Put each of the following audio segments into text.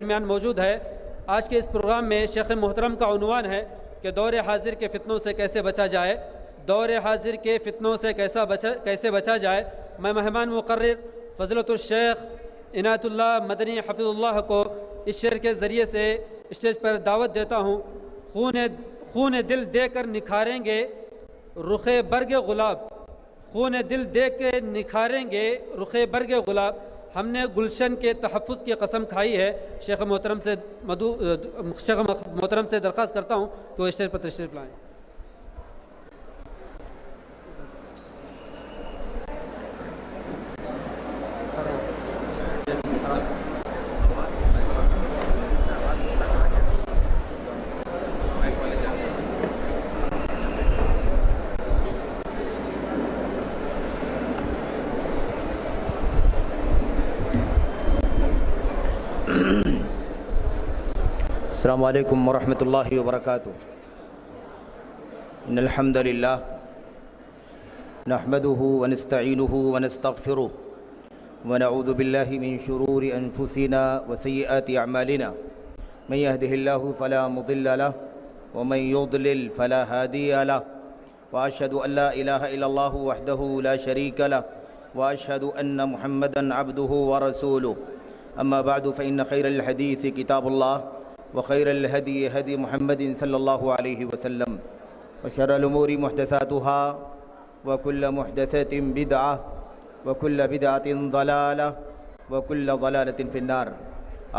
درمیان موجود ہے۔ آج کے اس پروگرام میں شیخ محترم کا عنوان ہے کہ دور حاضر کے فتنوں سے کیسے بچا جائے، دور حاضر کے فتنوں سے کیسے بچا جائے۔ میں مہمان مقرر فضلۃ الشیخ عنایت اللہ مدنی حفظ اللہ کو اس شعر کے ذریعے سے اسٹیج پر دعوت دیتا ہوں۔ خون دل دے کر نکھاریں گے رخ برگ گلاب، خون دل دے کے نکھاریں گے رخ برگ گلاب، ہم نے گلشن کے تحفظ کی قسم کھائی ہے۔ شیخ محترم سے درخواست کرتا ہوں کہ وہ اسٹیج پر تشریف لائیں۔ السلام علیکم ورحمۃ اللہ وبرکاتہ۔ ان الحمد للہ نحمده ونستعینه ونستغفره ونعوذ باللہ من شرور انفسنا وسیئات اعمالنا، من يهده الله فلا مضل له ومن يضلل فلا هادی له، واشهد ان لا الہ الا اللہ وحدہ لا شریک له، واشهد ان محمدا عبده ورسوله، اما بعد فإن خیر الحدیث کتاب اللہ وخير الهدي هدي محمد صلى الله عليه وسلم، وشر الأمور محدثاتها وكل محدثة بدعة وكل بدعة ضلالة وكل ضلالة في النار۔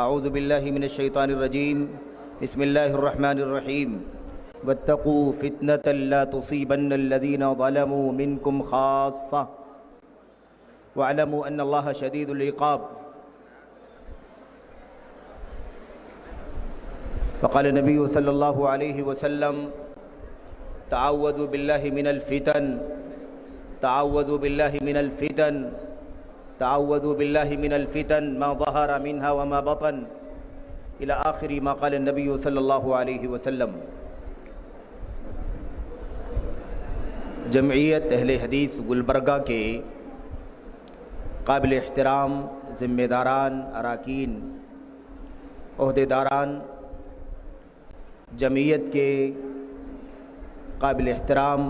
أعوذ بالله من الشيطان الرجيم، بسم الله الرحمن الرحيم، واتقوا فتنة لا تصيبن الذين ظلموا منكم خاصة واعلموا أن الله شديد العقاب۔ فقال النبي صلى الله عليه وسلم تعوذوا بالله من الفتن، تعوذوا بالله من الفتن، تعوذوا بالله من الفتن ما ظهر منها وما بطن، إلى آخر ما قال النبي صلى الله عليه وسلم۔ جمعیت اہل حدیث گلبرگہ کے قابل احترام ذمہ داران، اراکین، عہدیداران، جمعیت کے قابل احترام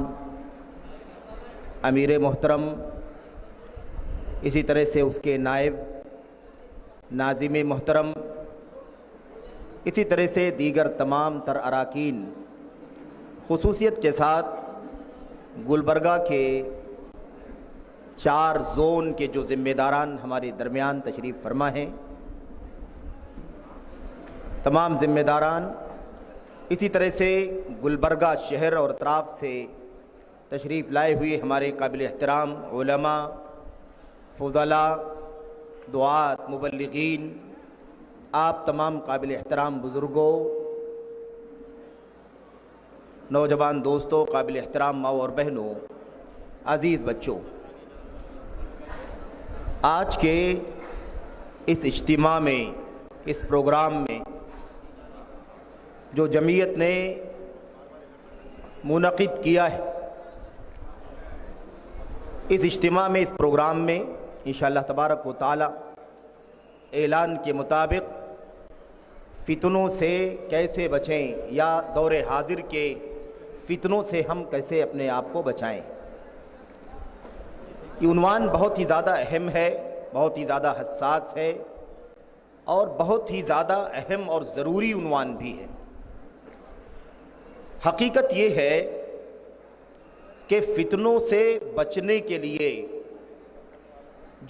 امیر محترم، اسی طرح سے اس کے نائب ناظم محترم، اسی طرح سے دیگر تمام تر اراکین، خصوصیت کے ساتھ گلبرگہ کے 4 زون کے جو ذمہ داران ہمارے درمیان تشریف فرما ہیں، تمام ذمہ داران، اسی طرح سے گلبرگہ شہر اور اطراف سے تشریف لائے ہوئے ہمارے قابل احترام علماء، فضلاء، دعات، مبلغین، آپ تمام قابل احترام بزرگوں، نوجوان دوستوں، قابل احترام ماؤں اور بہنوں، عزیز بچوں، آج کے اس اجتماع میں، اس پروگرام میں جو جمعیت نے منعقد کیا ہے، اس اجتماع میں، اس پروگرام میں انشاءاللہ تبارک و تعالی اعلان کے مطابق فتنوں سے کیسے بچیں یا دور حاضر کے فتنوں سے ہم کیسے اپنے آپ کو بچائیں، یہ عنوان بہت ہی زیادہ اہم ہے، بہت ہی زیادہ حساس ہے اور بہت ہی زیادہ اہم اور ضروری عنوان بھی ہے۔ حقیقت یہ ہے کہ فتنوں سے بچنے کے لیے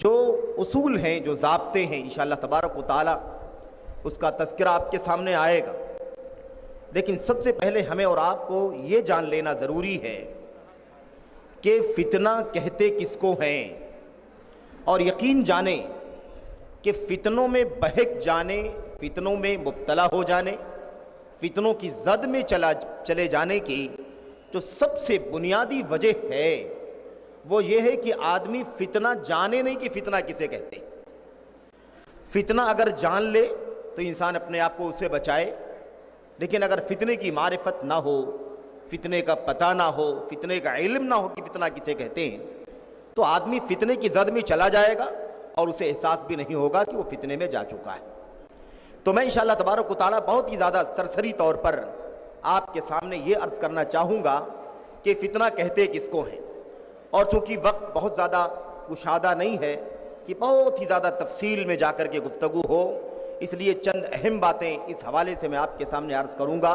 جو اصول ہیں، جو ضابطے ہیں، انشاءاللہ تبارک و تعالی اس کا تذکرہ آپ کے سامنے آئے گا، لیکن سب سے پہلے ہمیں اور آپ کو یہ جان لینا ضروری ہے کہ فتنہ کہتے کس کو ہیں، اور یقین جانیں کہ فتنوں میں بہک جانے، فتنوں میں مبتلا ہو جانے، فتنوں کی زد میں چلے جانے کی جو سب سے بنیادی وجہ ہے وہ یہ ہے کہ آدمی فتنہ جانے نہیں کہ فتنہ کسے کہتے۔ فتنہ اگر جان لے تو انسان اپنے آپ کو اسے بچائے، لیکن اگر فتنے کی معرفت نہ ہو، فتنے کا پتہ نہ ہو، فتنے کا علم نہ ہو کہ فتنہ کسے کہتے ہیں، تو آدمی فتنے کی زد میں چلا جائے گا اور اسے احساس بھی نہیں ہوگا کہ وہ فتنے میں جا چکا ہے۔ تو میں انشاءاللہ تبارک و تعالیٰ بہت ہی زیادہ سرسری طور پر آپ کے سامنے یہ عرض کرنا چاہوں گا کہ فتنہ کہتے کس کو ہیں، اور چونکہ وقت بہت زیادہ کشادہ نہیں ہے کہ بہت ہی زیادہ تفصیل میں جا کر کے گفتگو ہو، اس لیے چند اہم باتیں اس حوالے سے میں آپ کے سامنے عرض کروں گا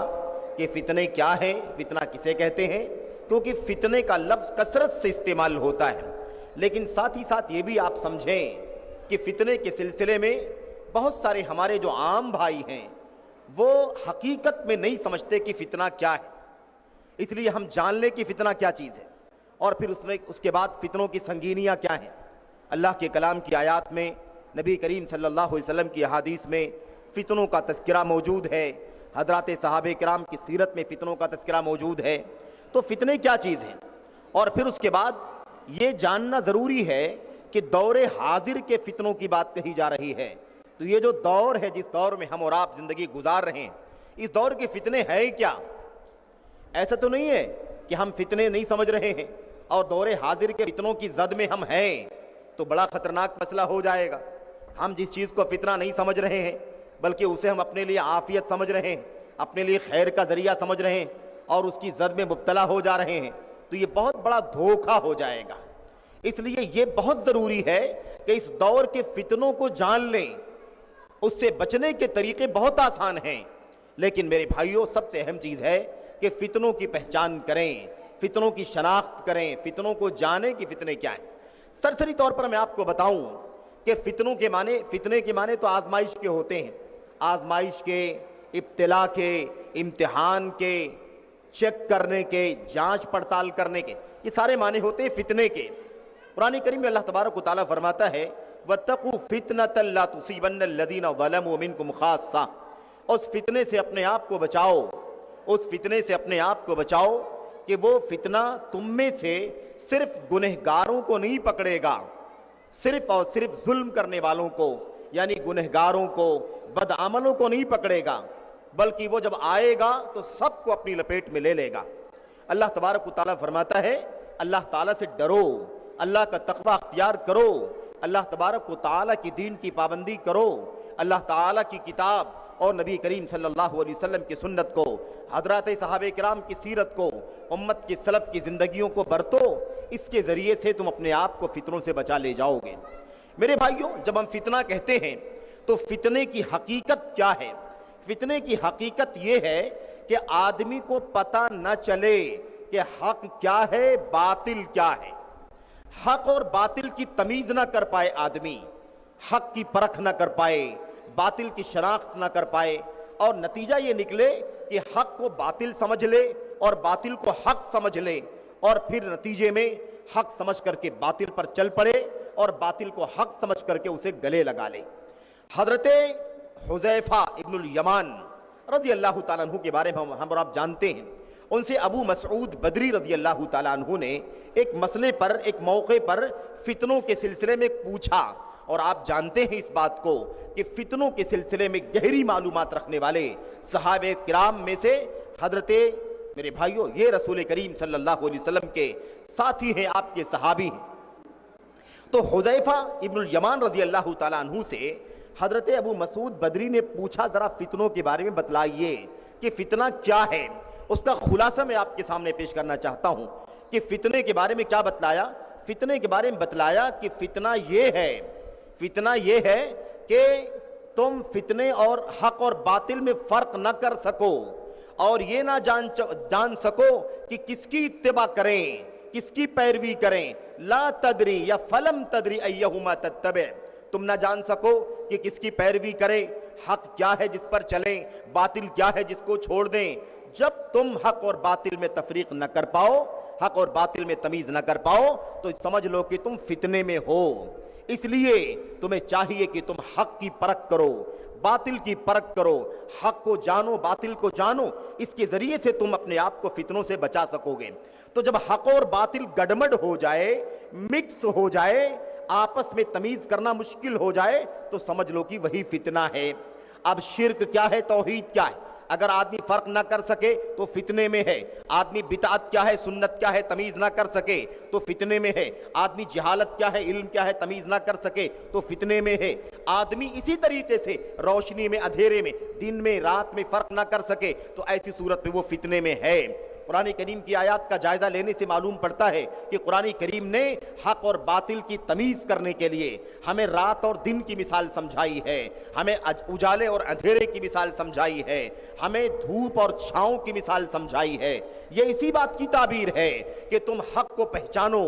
کہ فتنے کیا ہیں، فتنہ کسے کہتے ہیں، کیونکہ فتنے کا لفظ کثرت سے استعمال ہوتا ہے، لیکن ساتھ ہی ساتھ یہ بھی آپ سمجھیں کہ فتنے کے سلسلے میں بہت سارے ہمارے جو عام بھائی ہیں وہ حقیقت میں نہیں سمجھتے کہ فتنہ کیا ہے، اس لیے ہم جان لیں کہ فتنہ کیا چیز ہے، اور پھر اس کے بعد فتنوں کی سنگینیاں کیا ہیں۔ اللہ کے کلام کی آیات میں، نبی کریم صلی اللہ علیہ وسلم کی احادیث میں فتنوں کا تذکرہ موجود ہے، حضرات صحابہ کرام کی سیرت میں فتنوں کا تذکرہ موجود ہے۔ تو فتنے کیا چیز ہیں، اور پھر اس کے بعد یہ جاننا ضروری ہے کہ دور حاضر کے فتنوں کی بات کہی جا رہی ہے، تو یہ جو دور ہے، جس دور میں ہم اور آپ زندگی گزار رہے ہیں، اس دور کے فتنے ہیں کیا؟ ایسا تو نہیں ہے کہ ہم فتنے نہیں سمجھ رہے ہیں اور دور حاضر کے فتنوں کی زد میں ہم ہیں، تو بڑا خطرناک مسئلہ ہو جائے گا۔ ہم جس چیز کو فتنہ نہیں سمجھ رہے ہیں بلکہ اسے ہم اپنے لیے عافیت سمجھ رہے ہیں، اپنے لیے خیر کا ذریعہ سمجھ رہے ہیں، اور اس کی زد میں مبتلا ہو جا رہے ہیں، تو یہ بہت بڑا دھوکہ ہو جائے گا۔ اس لیے یہ بہت ضروری ہے کہ اس دور کے فتنوں کو جان لیں۔ اس سے بچنے کے طریقے بہت آسان ہیں، لیکن میرے بھائیوں سب سے اہم چیز ہے کہ فتنوں کی پہچان کریں، فتنوں کی شناخت کریں، فتنوں کو جانیں کہ فتنے کیا ہیں۔ سرسری طور پر میں آپ کو بتاؤں کہ فتنے کے معنی تو آزمائش کے ہوتے ہیں، آزمائش کے، ابتلا کے، امتحان کے، چیک کرنے کے، جانچ پڑتال کرنے کے، یہ سارے معنی ہوتے ہیں فتنے کے۔ قرآن کریم میں اللہ تبارک و تعالیٰ فرماتا ہے وَاتَّقُوا فِتْنَةً لَا تُصِيبَنَّ الَّذِينَ ظَلَمُوا مِنْكُمْ خَاصَّةً، اس فتنے سے اپنے آپ کو بچاؤ، اس فتنے سے اپنے آپ کو بچاؤ کہ وہ فتنہ تم میں سے صرف گنہگاروں کو نہیں پکڑے گا، صرف اور صرف ظلم کرنے والوں کو، یعنی گنہگاروں کو، بدعملوں کو نہیں پکڑے گا، بلکہ وہ جب آئے گا تو سب کو اپنی لپیٹ میں لے لے گا۔ اللہ تبارک و تعالیٰ فرماتا ہے اللہ تعالیٰ سے ڈرو، اللہ کا تقوی اختیار کرو، اللہ تبارک و تعالیٰ کی دین کی پابندی کرو، اللہ تعالیٰ کی کتاب اور نبی کریم صلی اللہ علیہ وسلم کی سنت کو، حضرات صحابہ کرام کی سیرت کو، امت کی سلف کی زندگیوں کو برتو، اس کے ذریعے سے تم اپنے آپ کو فتنوں سے بچا لے جاؤ گے۔ میرے بھائیوں، جب ہم فتنہ کہتے ہیں تو فتنے کی حقیقت کیا ہے؟ فتنے کی حقیقت یہ ہے کہ آدمی کو پتہ نہ چلے کہ حق کیا ہے، باطل کیا ہے، حق اور باطل کی تمیز نہ کر پائے آدمی، حق کی پرکھ نہ کر پائے، باطل کی شناخت نہ کر پائے، اور نتیجہ یہ نکلے کہ حق کو باطل سمجھ لے اور باطل کو حق سمجھ لے، اور پھر نتیجے میں حق سمجھ کر کے باطل پر چل پڑے اور باطل کو حق سمجھ کر کے اسے گلے لگا لے۔ حضرت حذیفہ ابن الیمان رضی اللہ تعالیٰ عنہ کے بارے میں ہم اور آپ جانتے ہیں، ان سے ابو مسعود بدری رضی اللہ تعالیٰ عنہ نے ایک مسئلے پر، ایک موقع پر فتنوں کے سلسلے میں پوچھا، اور آپ جانتے ہیں اس بات کو کہ فتنوں کے سلسلے میں گہری معلومات رکھنے والے صحابہ کرام میں سے حضرت، میرے بھائیوں، یہ رسول کریم صلی اللہ علیہ وسلم کے ساتھی ہیں، آپ کے صحابی ہیں۔ تو حذیفہ ابن الیمان رضی اللہ تعالیٰ عنہ سے حضرت ابو مسعود بدری نے پوچھا ذرا فتنوں کے بارے میں بتلائیے کہ فتنہ کیا ہے۔ اس کا خلاصہ میں آپ کے سامنے پیش کرنا چاہتا ہوں کہ فتنے کے بارے میں کیا بتلایا۔ فتنے کے بارے میں بتلایا کہ فتنہ یہ ہے کہ تم فتنے اور حق اور باطل میں فرق نہ کر سکو، اور یہ نہ جان سکو کہ کس کی اتباع کریں، کس کی پیروی کریں۔ لا تدری یا فلم تدری ایہما تتبع، تم نہ جان سکو کہ کس کی پیروی کرے، حق کیا ہے جس پر چلیں، باطل کیا ہے جس کو چھوڑ دیں۔ جب تم حق اور باطل میں تفریق نہ کر پاؤ، حق اور باطل میں تمیز نہ کر پاؤ، تو سمجھ لو کہ تم فتنے میں ہو۔ اس لیے تمہیں چاہیے کہ تم حق کی پرکھ کرو، باطل کی پرکھ کرو، حق کو جانو، باطل کو جانو، اس کے ذریعے سے تم اپنے آپ کو فتنوں سے بچا سکو گے۔ تو جب حق اور باطل گڈمڈ ہو جائے، مکس ہو جائے، آپس میں تمیز کرنا مشکل ہو جائے، تو سمجھ لو کہ وہی فتنہ ہے۔ اب شرک کیا ہے، توحید کیا ہے؟ اگر آدمی فرق نہ کر سکے تو فتنے میں ہے. آدمی بدعت کیا ہے سنت کیا ہے تمیز نہ کر سکے تو فتنے میں ہے. آدمی جہالت کیا ہے علم کیا ہے تمیز نہ کر سکے تو فتنے میں ہے. آدمی اسی طریقے سے روشنی میں اندھیرے میں دن میں رات میں فرق نہ کر سکے تو ایسی صورت میں وہ فتنے میں ہے. قرآن کریم کی آیات کا جائزہ لینے سے معلوم پڑتا ہے کہ قرآن کریم نے حق اور باطل کی تمیز کرنے کے لیے ہمیں رات اور دن کی مثال سمجھائی ہے, ہمیں اجالے اور اندھیرے کی مثال سمجھائی ہے, ہمیں دھوپ اور چھاؤں کی مثال سمجھائی ہے. یہ اسی بات کی تعبیر ہے کہ تم حق کو پہچانو,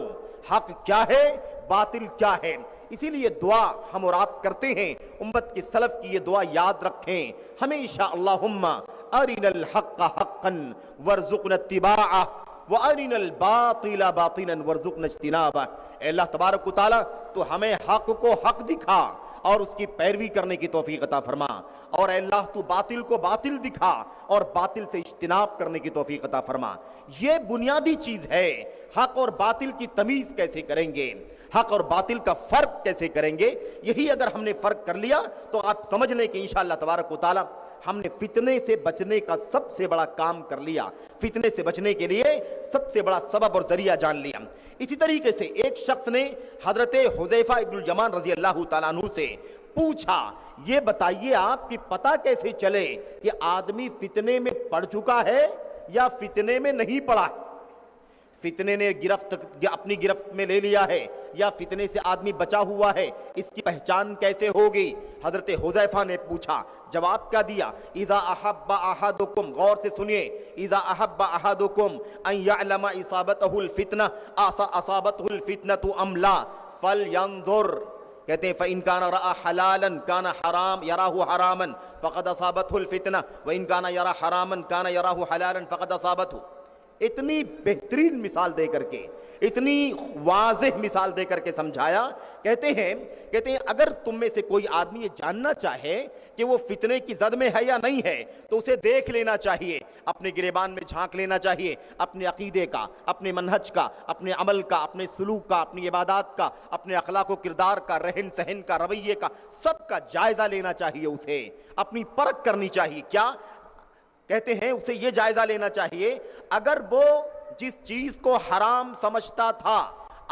حق کیا ہے باطل کیا ہے. اسی لیے دعا ہم اور آپ کرتے ہیں, امت کے سلف کی یہ دعا یاد رکھیں ہمیشہ, اللہم ارنا الحق حقا وارزقنا اتباعہ وارنا الباطل باطلا وارزقنا اجتنابہ. اے اللہ تبارک و تعالی تو ہمیں حق کو حق دکھا اور اس کی پیروی کرنے کی توفیق عطا فرما, اور اے اللہ تو باطل کو باطل دکھا اور باطل سے اجتناب کرنے کی توفیق عطا فرما. یہ بنیادی چیز ہے. حق اور باطل کی تمیز کیسے کریں گے, حق اور باطل کا فرق کیسے کریں گے, یہی اگر ہم نے فرق کر لیا تو آپ سمجھ لیں کہ انشاءاللہ تبارک و تعالی ہم نے فتنے سے بچنے کا سب سے بڑا کام کر لیا, فتنے سے بچنے کے لیے سب سے بڑا سبب اور ذریعہ جان لیا. اسی طریقے سے ایک شخص نے حضرت حذیفہ ابن الیمان رضی اللہ تعالیٰ عنہ سے پوچھا, یہ بتائیے آپ کہ پتہ کیسے چلے کہ آدمی فتنے میں پڑ چکا ہے یا فتنے میں نہیں پڑا ہے, فتنے نے اپنی گرفت میں لے لیا ہے یا فتنے سے آدمی بچا ہوا ہے, اس کی پہچان کیسے ہوگی؟ حضرت حذیفہ نے پوچھا, جواب کیا دیا؟ اذا احب احدکم, غور سے سنیے, اذا احب احدکم ان یعلم اصابتہ الفتنہ اصابتہ الفتنہ ام لا فلینظر. کہتے ہیں فَإِن كَانَ رَأَى حَلَالًا كَانَ حَرَامًا يَرَاهُ حَرَامًا فَقَدْ أَصَابَتْهُ الْفِتْنَةُ وَإِن كَانَ يَرَى حَرَامًا كَانَ يَرَاهُ حَلَالًا فَقَدْ أَصَابَتْهُ. اتنی بہترین مثال دے کر کے, اتنی واضح مثال دے کر کے سمجھایا. کہتے ہیں اگر تم میں سے کوئی آدمی یہ جاننا چاہے کہ وہ فتنے کی زد میں ہے یا نہیں ہے تو اسے دیکھ لینا چاہیے, اپنے گریبان میں جھانک لینا چاہیے, اپنے عقیدے کا, اپنے منہج کا, اپنے عمل کا, اپنے سلوک کا, اپنی عبادات کا, اپنے اخلاق و کردار کا, رہن سہن کا, رویے کا, سب کا جائزہ لینا چاہیے اسے, اپنی پرکھ کرنی چاہیے. کیا کہتے ہیں؟ اسے یہ جائزہ لینا چاہیے اگر وہ جس چیز کو حرام سمجھتا تھا,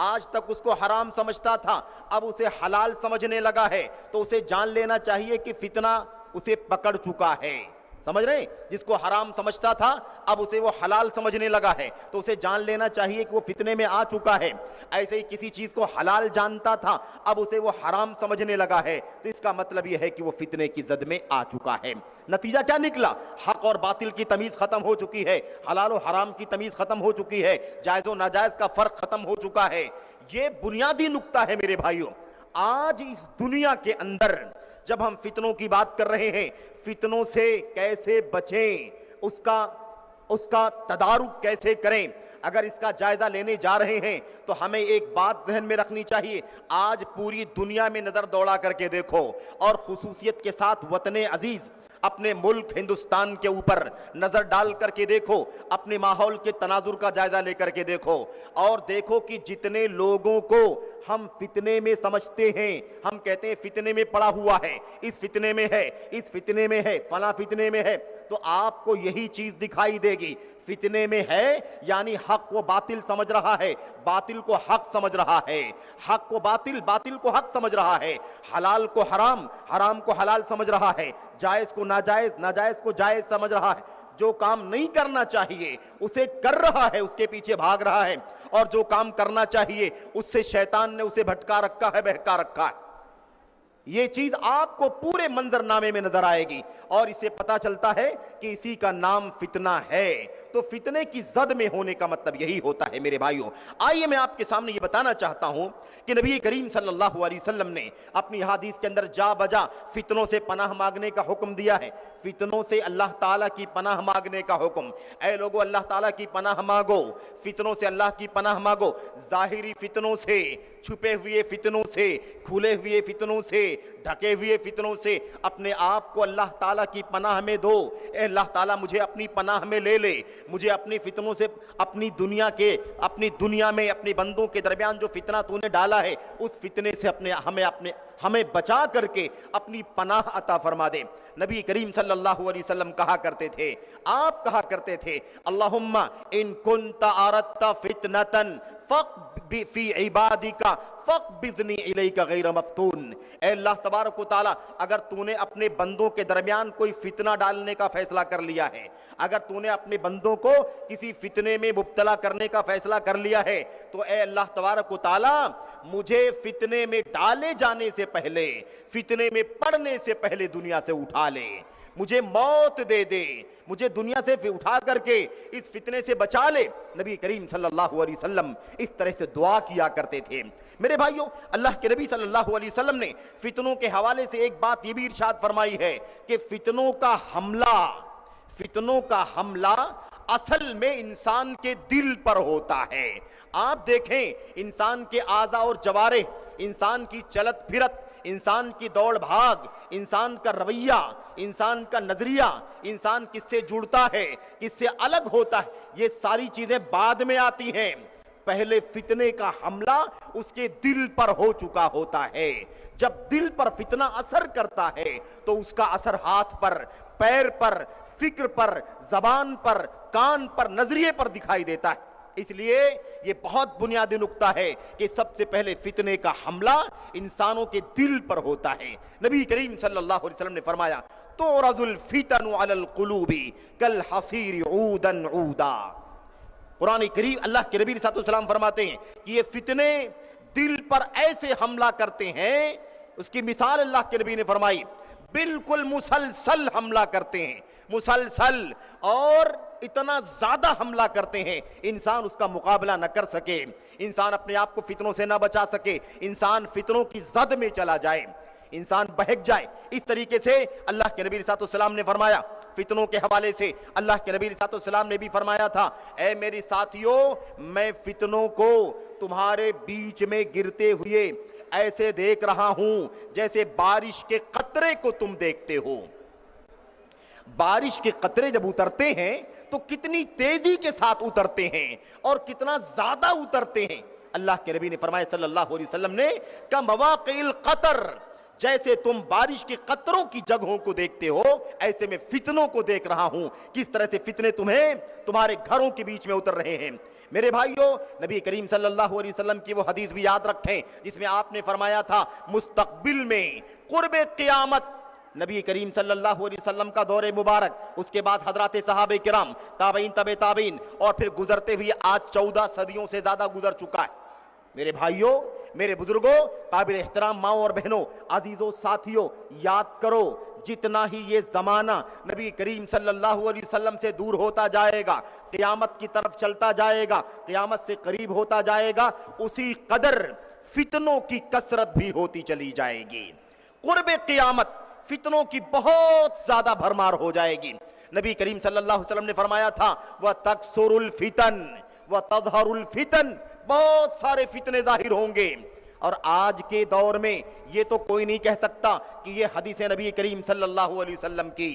آج تک اس کو حرام سمجھتا تھا, اب اسے حلال سمجھنے لگا ہے تو اسے جان لینا چاہیے کہ فتنہ اسے پکڑ چکا ہے. سمجھ رہے ہیں؟ جس کو حرام سمجھتا تھا اب اسے وہ حلال سمجھنے لگا ہے تو اسے جان لینا چاہیے کہ وہ فتنے میں آ چکا ہے. ایسے ہی کسی چیز کو حلال جانتا تھا اب اسے وہ حرام سمجھنے لگا ہے تو اس کا مطلب یہ ہے کہ وہ فتنے کی زد میں آ چکا ہے. نتیجہ کیا نکلا؟ حق اور باطل کی تمیز ختم ہو چکی ہے, حلال و حرام کی تمیز ختم ہو چکی ہے, جائز و ناجائز کا فرق ختم ہو چکا ہے. یہ بنیادی نقطہ ہے میرے بھائیوں. آج اس دنیا کے اندر جب ہم فتنوں کی بات کر رہے ہیں, فتنوں سے کیسے بچیں, اس کا تدارک کیسے کریں, اگر اس کا جائزہ لینے جا رہے ہیں تو ہمیں ایک بات ذہن میں رکھنی چاہیے. آج پوری دنیا میں نظر دوڑا کر کے دیکھو اور خصوصیت کے ساتھ وطن عزیز اپنے ملک ہندوستان کے اوپر نظر ڈال کر کے دیکھو, اپنے ماحول کے تناظر کا جائزہ لے کر کے دیکھو اور دیکھو کہ جتنے لوگوں کو ہم فتنے میں سمجھتے ہیں, ہم کہتے ہیں فتنے میں پڑا ہوا ہے, اس فتنے میں ہے, اس فتنے میں ہے, فلاں فتنے میں ہے, تو آپ کو یہی چیز دکھائی دے گی. فتنے میں ہے یعنی حق کو باطل سمجھ رہا ہے, باطل کو حق سمجھ رہا ہے, حق کو باطل, باطل کو حق سمجھ رہا ہے, حلال کو حرام, حرام کو حلال سمجھ رہا ہے, جائز کو ناجائز, ناجائز کو جائز سمجھ رہا ہے. جو کام نہیں کرنا چاہیے اسے کر رہا ہے, اس کے پیچھے بھاگ رہا ہے, اور جو کام کرنا چاہیے اس سے شیطان نے اسے بھٹکا رکھا ہے, بہکا رکھا ہے. یہ چیز آپ کو پورے منظر نامے میں نظر آئے گی اور اسے پتا چلتا ہے کہ اسی کا نام فتنہ ہے. تو فتنے کی زد میں ہونے کا مطلب یہی ہوتا ہے میرے بھائیوں. آئیے میں آپ کے سامنے یہ بتانا چاہتا ہوں کہ نبی کریم صلی اللہ علیہ وسلم نے اپنی حدیث کے اندر جا بجا فتنوں سے پناہ مانگنے کا حکم دیا ہے. فتنوں سے اللہ تعالیٰ کی پناہ مانگنے کا حکم. اے لوگو اللہ تعالیٰ کی پناہ مانگو, فتنوں سے اللہ کی پناہ مانگو. ظاہری فتنوں سے چھپے ہوئے فتنوں سے, کھلے ہوئے فتنوں سے, ڈھکے ہوئے فتنوں سے اپنے آپ کو اللہ تعالیٰ کی پناہ میں دو. اے اللہ تعالیٰ مجھے اپنی پناہ میں لے لے, مجھے اپنی فتنوں سے, اپنی دنیا میں اپنے بندوں کے درمیان جو فتنہ تو نے ڈالا ہے اس فتنے سے ہمیں بچا کر کے اپنی پناہ عطا فرما دے. نبی کریم صلی اللہ علیہ وسلم کہا کرتے تھے, آپ کہا کرتے تھے, اللہم ان کنت اردت فتنتن فی عبادک فاقبضنی الیک غیر مفتون. اے اللہ تبارک و تعالی, اگر تو نے اپنے بندوں کے درمیان کوئی فتنہ ڈالنے کا فیصلہ کر لیا ہے, اگر تو نے اپنے بندوں کو کسی فتنے میں مبتلا کرنے کا فیصلہ کر لیا ہے, تو اے اللہ تبارک و تعالی مجھے فتنے میں ڈالے جانے سے پہلے, فتنے میں پڑنے سے پہلے دنیا سے اٹھا لے, مجھے موت دے دے, مجھے دنیا سے اٹھا کر کے اس فتنے سے بچا لے. نبی کریم صلی اللہ علیہ وسلم اس طرح سے دعا کیا کرتے تھے. میرے بھائیوں, اللہ کے نبی صلی اللہ علیہ وسلم نے فتنوں کے حوالے سے ایک بات یہ بھی ارشاد فرمائی ہے کہ فتنوں کا حملہ اصل میں انسان کے دل پر ہوتا ہے. آپ دیکھیں, انسان کے اعضاء اور جوارح, انسان کی چلت پھرت, انسان کی دوڑ بھاگ, انسان کا رویہ, انسان کا نظریہ, انسان کس سے جڑتا ہے, کس سے الگ ہوتا ہے, یہ ساری چیزیں بعد میں آتی ہیں. پہلے فتنے کا حملہ اس کے دل پر ہو چکا ہوتا ہے. جب دل پر فتنہ اثر کرتا ہے تو اس کا اثر ہاتھ پر, پیر پر, فکر پر, زبان پر, کان پر, نظریے پر دکھائی دیتا ہے. اس لیے یہ بہت بنیادی نقطہ ہے کہ سب سے پہلے فتنے کا حملہ انسانوں کے دل پر ہوتا ہے. نبی کریم صلی اللہ علیہ وسلم نے فرمایا, تُعْرَضُ الْفِتَنُ عَلَى الْقُلُوبِ كَالْحَصِيرِ عُودًا عُودًا. قرآن کریم, اللہ کے نبی صلی اللہ علیہ وسلم فرماتے ہیں کہ یہ فتنے دل پر ایسے حملہ کرتے ہیں, اس کی مثال اللہ کے نبی نے فرمائی, بالکل مسلسل حملہ کرتے ہیں, مسلسل, اور اتنا زیادہ حملہ کرتے ہیں انسان اس کا مقابلہ نہ کر سکے, انسان اپنے آپ کو فتنوں سے نہ بچا سکے, انسان فتنوں کی زد میں چلا جائے, انسان بہک جائے. اس طریقے سے اللہ کے نبی صلی اللہ علیہ وسلم نے فرمایا, فتنوں کے حوالے سے اللہ کے نبی صلی اللہ علیہ وسلم نے بھی فرمایا تھا, اے میری ساتھیوں, میں فتنوں کو تمہارے بیچ میں گرتے ہوئے ایسے دیکھ رہا ہوں جیسے بارش کے قطرے کو تم دیکھتے ہو. بارش کے قطرے جب اترتے ہیں تو کتنی تیزی کے ساتھ اترتے ہیں اور کتنا زیادہ اترتے ہیں. اللہ کے نبی نے فرمایا صلی اللہ علیہ وسلم نے, کمواقع القطر, جیسے تم بارش کے قطروں کی جگہوں کو دیکھتے ہو ایسے میں فتنوں کو دیکھ رہا ہوں, کس طرح سے فتنے تمہیں تمہارے گھروں کے بیچ میں اتر رہے ہیں. میرے بھائیوں, نبی کریم صلی اللہ علیہ وسلم کی وہ حدیث بھی یاد رکھیں جس میں آپ نے فرمایا تھا, مستقبل میں قرب قیامت, نبی کریم صلی اللہ علیہ وسلم کا دور مبارک, اس کے بعد حضرات صحابہ کرام, تابعین, تبع تابعین, اور پھر گزرتے ہوئے آج 14 صدیوں سے زیادہ گزر چکا ہے. میرے بھائیوں, میرے بزرگوں, قابل احترام ماؤں اور بہنوں, عزیزوں, ساتھیوں, یاد کرو, جتنا ہی یہ زمانہ نبی کریم صلی اللہ علیہ وسلم سے دور ہوتا جائے گا, قیامت کی طرف چلتا جائے گا, قیامت سے قریب ہوتا جائے گا, اسی قدر فتنوں کی کثرت بھی ہوتی چلی جائے گی. قرب قیامت فتنوں کی بہت زیادہ بھرمار ہو جائے گی. نبی کریم صلی اللہ علیہ وسلم نے فرمایا تھا, وَتَكْثُرُ الْفِتَنُ وَتَظْهَرُ الْفِتَنُ, بہت سارے فتنے ظاہر ہوں گے. اور آج کے دور میں یہ تو کوئی نہیں کہہ سکتا کہ یہ حدیثیں نبی کریم صلی اللہ علیہ وسلم کی,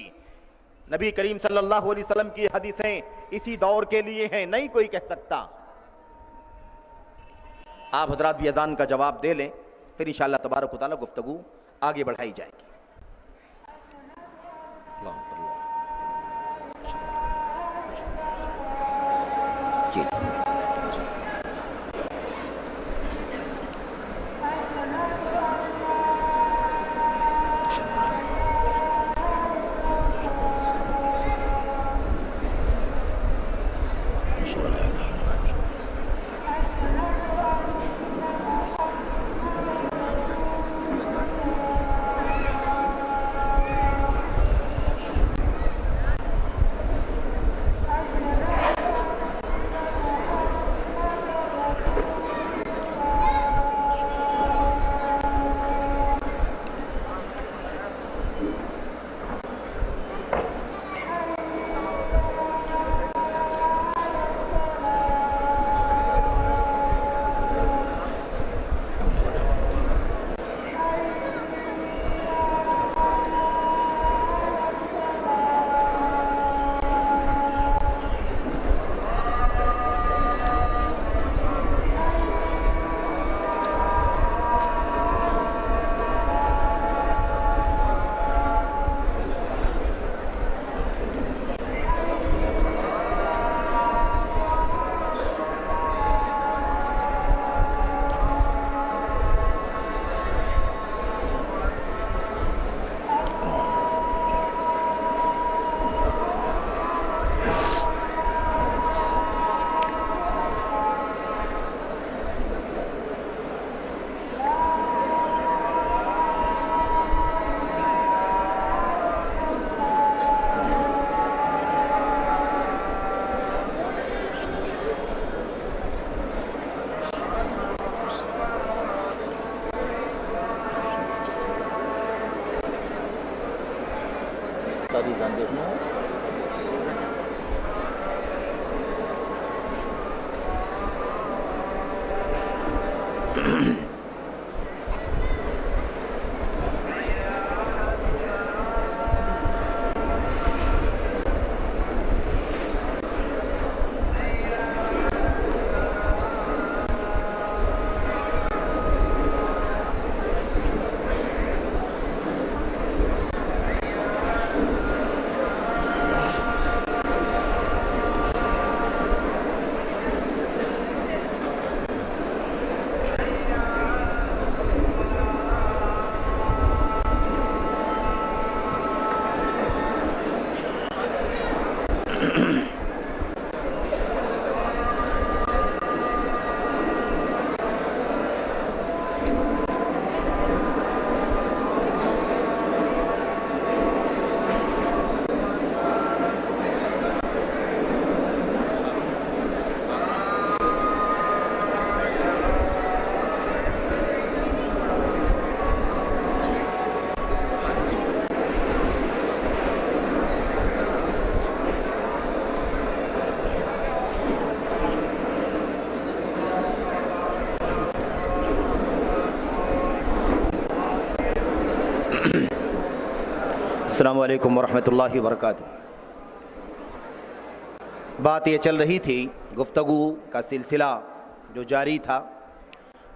نبی کریم صلی اللہ علیہ وسلم کی حدیثیں اسی دور کے لیے ہیں, نہیں کوئی کہہ سکتا. آپ حضرات بھی اذان کا جواب دے لیں, پھر انشاءاللہ تبارک و تعالی گفتگو آگے بڑھائی جائے گی. نظام دیکھنا ہے. السلام علیکم ورحمۃ اللہ وبرکاتہ. بات یہ چل رہی تھی، گفتگو کا سلسلہ جو جاری تھا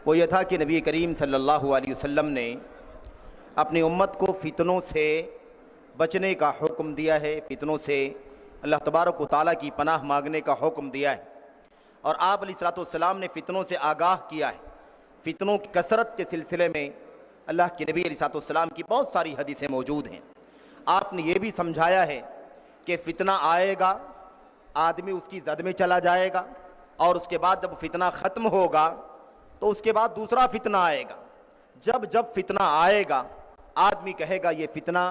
وہ یہ تھا کہ نبی کریم صلی اللہ علیہ وسلم نے اپنی امت کو فتنوں سے بچنے کا حکم دیا ہے، فتنوں سے اللہ تبارک و تعالیٰ کی پناہ مانگنے کا حکم دیا ہے، اور آپ علیہ الصلوۃ والسلام نے فتنوں سے آگاہ کیا ہے. فتنوں کی کثرت کے سلسلے میں اللہ کے نبی علیہ الصلوۃ والسلام کی بہت ساری حدیثیں موجود ہیں. آپ نے یہ بھی سمجھایا ہے کہ فتنہ آئے گا، آدمی اس کی زد میں چلا جائے گا، اور اس کے بعد جب فتنہ ختم ہوگا تو اس کے بعد دوسرا فتنہ آئے گا. جب فتنہ آئے گا آدمی کہے گا یہ فتنہ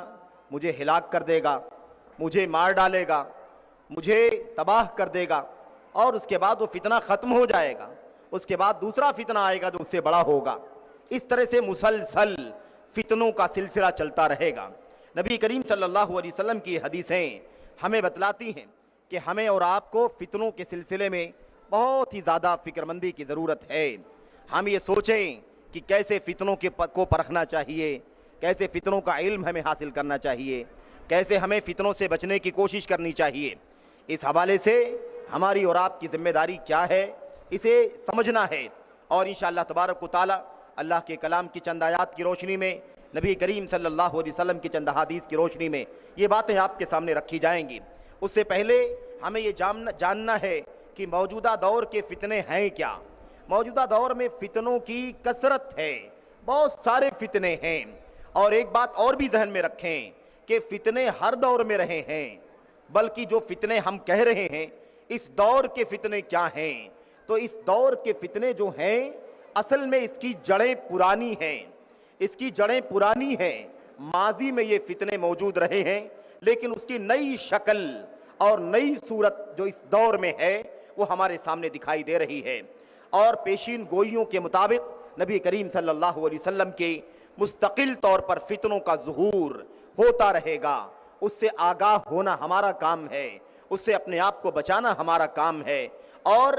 مجھے ہلاک کر دے گا، مجھے مار ڈالے گا، مجھے تباہ کر دے گا، اور اس کے بعد وہ فتنہ ختم ہو جائے گا. اس کے بعد دوسرا فتنہ آئے گا جو اس سے بڑا ہوگا. اس طرح سے مسلسل فتنوں کا سلسلہ چلتا رہے گا. نبی کریم صلی اللہ علیہ وسلم کی حدیثیں ہمیں بتلاتی ہیں کہ ہمیں اور آپ کو فتنوں کے سلسلے میں بہت ہی زیادہ فکر مندی کی ضرورت ہے. ہم یہ سوچیں کہ کیسے فتنوں کو پرکھنا چاہیے، کیسے فتنوں کا علم ہمیں حاصل کرنا چاہیے، کیسے ہمیں فتنوں سے بچنے کی کوشش کرنی چاہیے. اس حوالے سے ہماری اور آپ کی ذمہ داری کیا ہے اسے سمجھنا ہے، اور انشاءاللہ تبارک و تعالی اللہ کے کلام کی چند آیات کی روشنی میں، نبی کریم صلی اللہ علیہ وسلم کی چند احادیث کی روشنی میں یہ باتیں آپ کے سامنے رکھی جائیں گی. اس سے پہلے ہمیں یہ جاننا ہے کہ موجودہ دور کے فتنے ہیں کیا. موجودہ دور میں فتنوں کی کثرت ہے، بہت سارے فتنے ہیں. اور ایک بات اور بھی ذہن میں رکھیں کہ فتنے ہر دور میں رہے ہیں، بلکہ جو فتنے ہم کہہ رہے ہیں اس دور کے فتنے کیا ہیں. تو اس دور کے فتنے جو ہیں اصل میں اس کی جڑیں پرانی ہیں، اس کی جڑیں پرانی ہیں. ماضی میں یہ فتنے موجود رہے ہیں، لیکن اس کی نئی شکل اور نئی صورت جو اس دور میں ہے وہ ہمارے سامنے دکھائی دے رہی ہے. اور پیشین گوئیوں کے مطابق نبی کریم صلی اللہ علیہ وسلم کے مستقل طور پر فتنوں کا ظہور ہوتا رہے گا. اس سے آگاہ ہونا ہمارا کام ہے، اس سے اپنے آپ کو بچانا ہمارا کام ہے. اور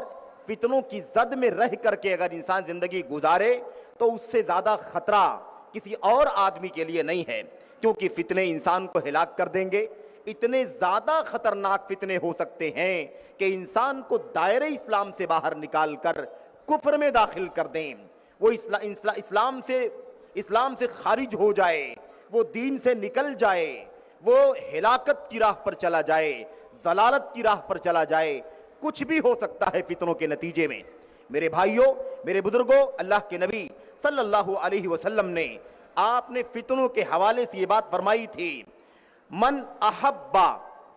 فتنوں کی زد میں رہ کر کے اگر انسان زندگی گزارے تو اس سے زیادہ خطرہ کسی اور آدمی کے لیے نہیں ہے، کیونکہ فتنے انسان کو ہلاک کر دیں گے. اتنے زیادہ خطرناک فتنے ہو سکتے ہیں کہ انسان کو دائرہ اسلام سے باہر نکال کر کفر میں داخل کر دیں، وہ اسلام سے خارج ہو جائے، وہ دین سے نکل جائے، وہ ہلاکت کی راہ پر چلا جائے، ضلالت کی راہ پر چلا جائے. کچھ بھی ہو سکتا ہے فتنوں کے نتیجے میں. میرے بھائیوں، میرے بزرگوں، اللہ کے نبی صلی اللہ علیہ وسلم نے آپ نے فتنوں کے حوالے سے یہ بات فرمائی تھی، من احبا،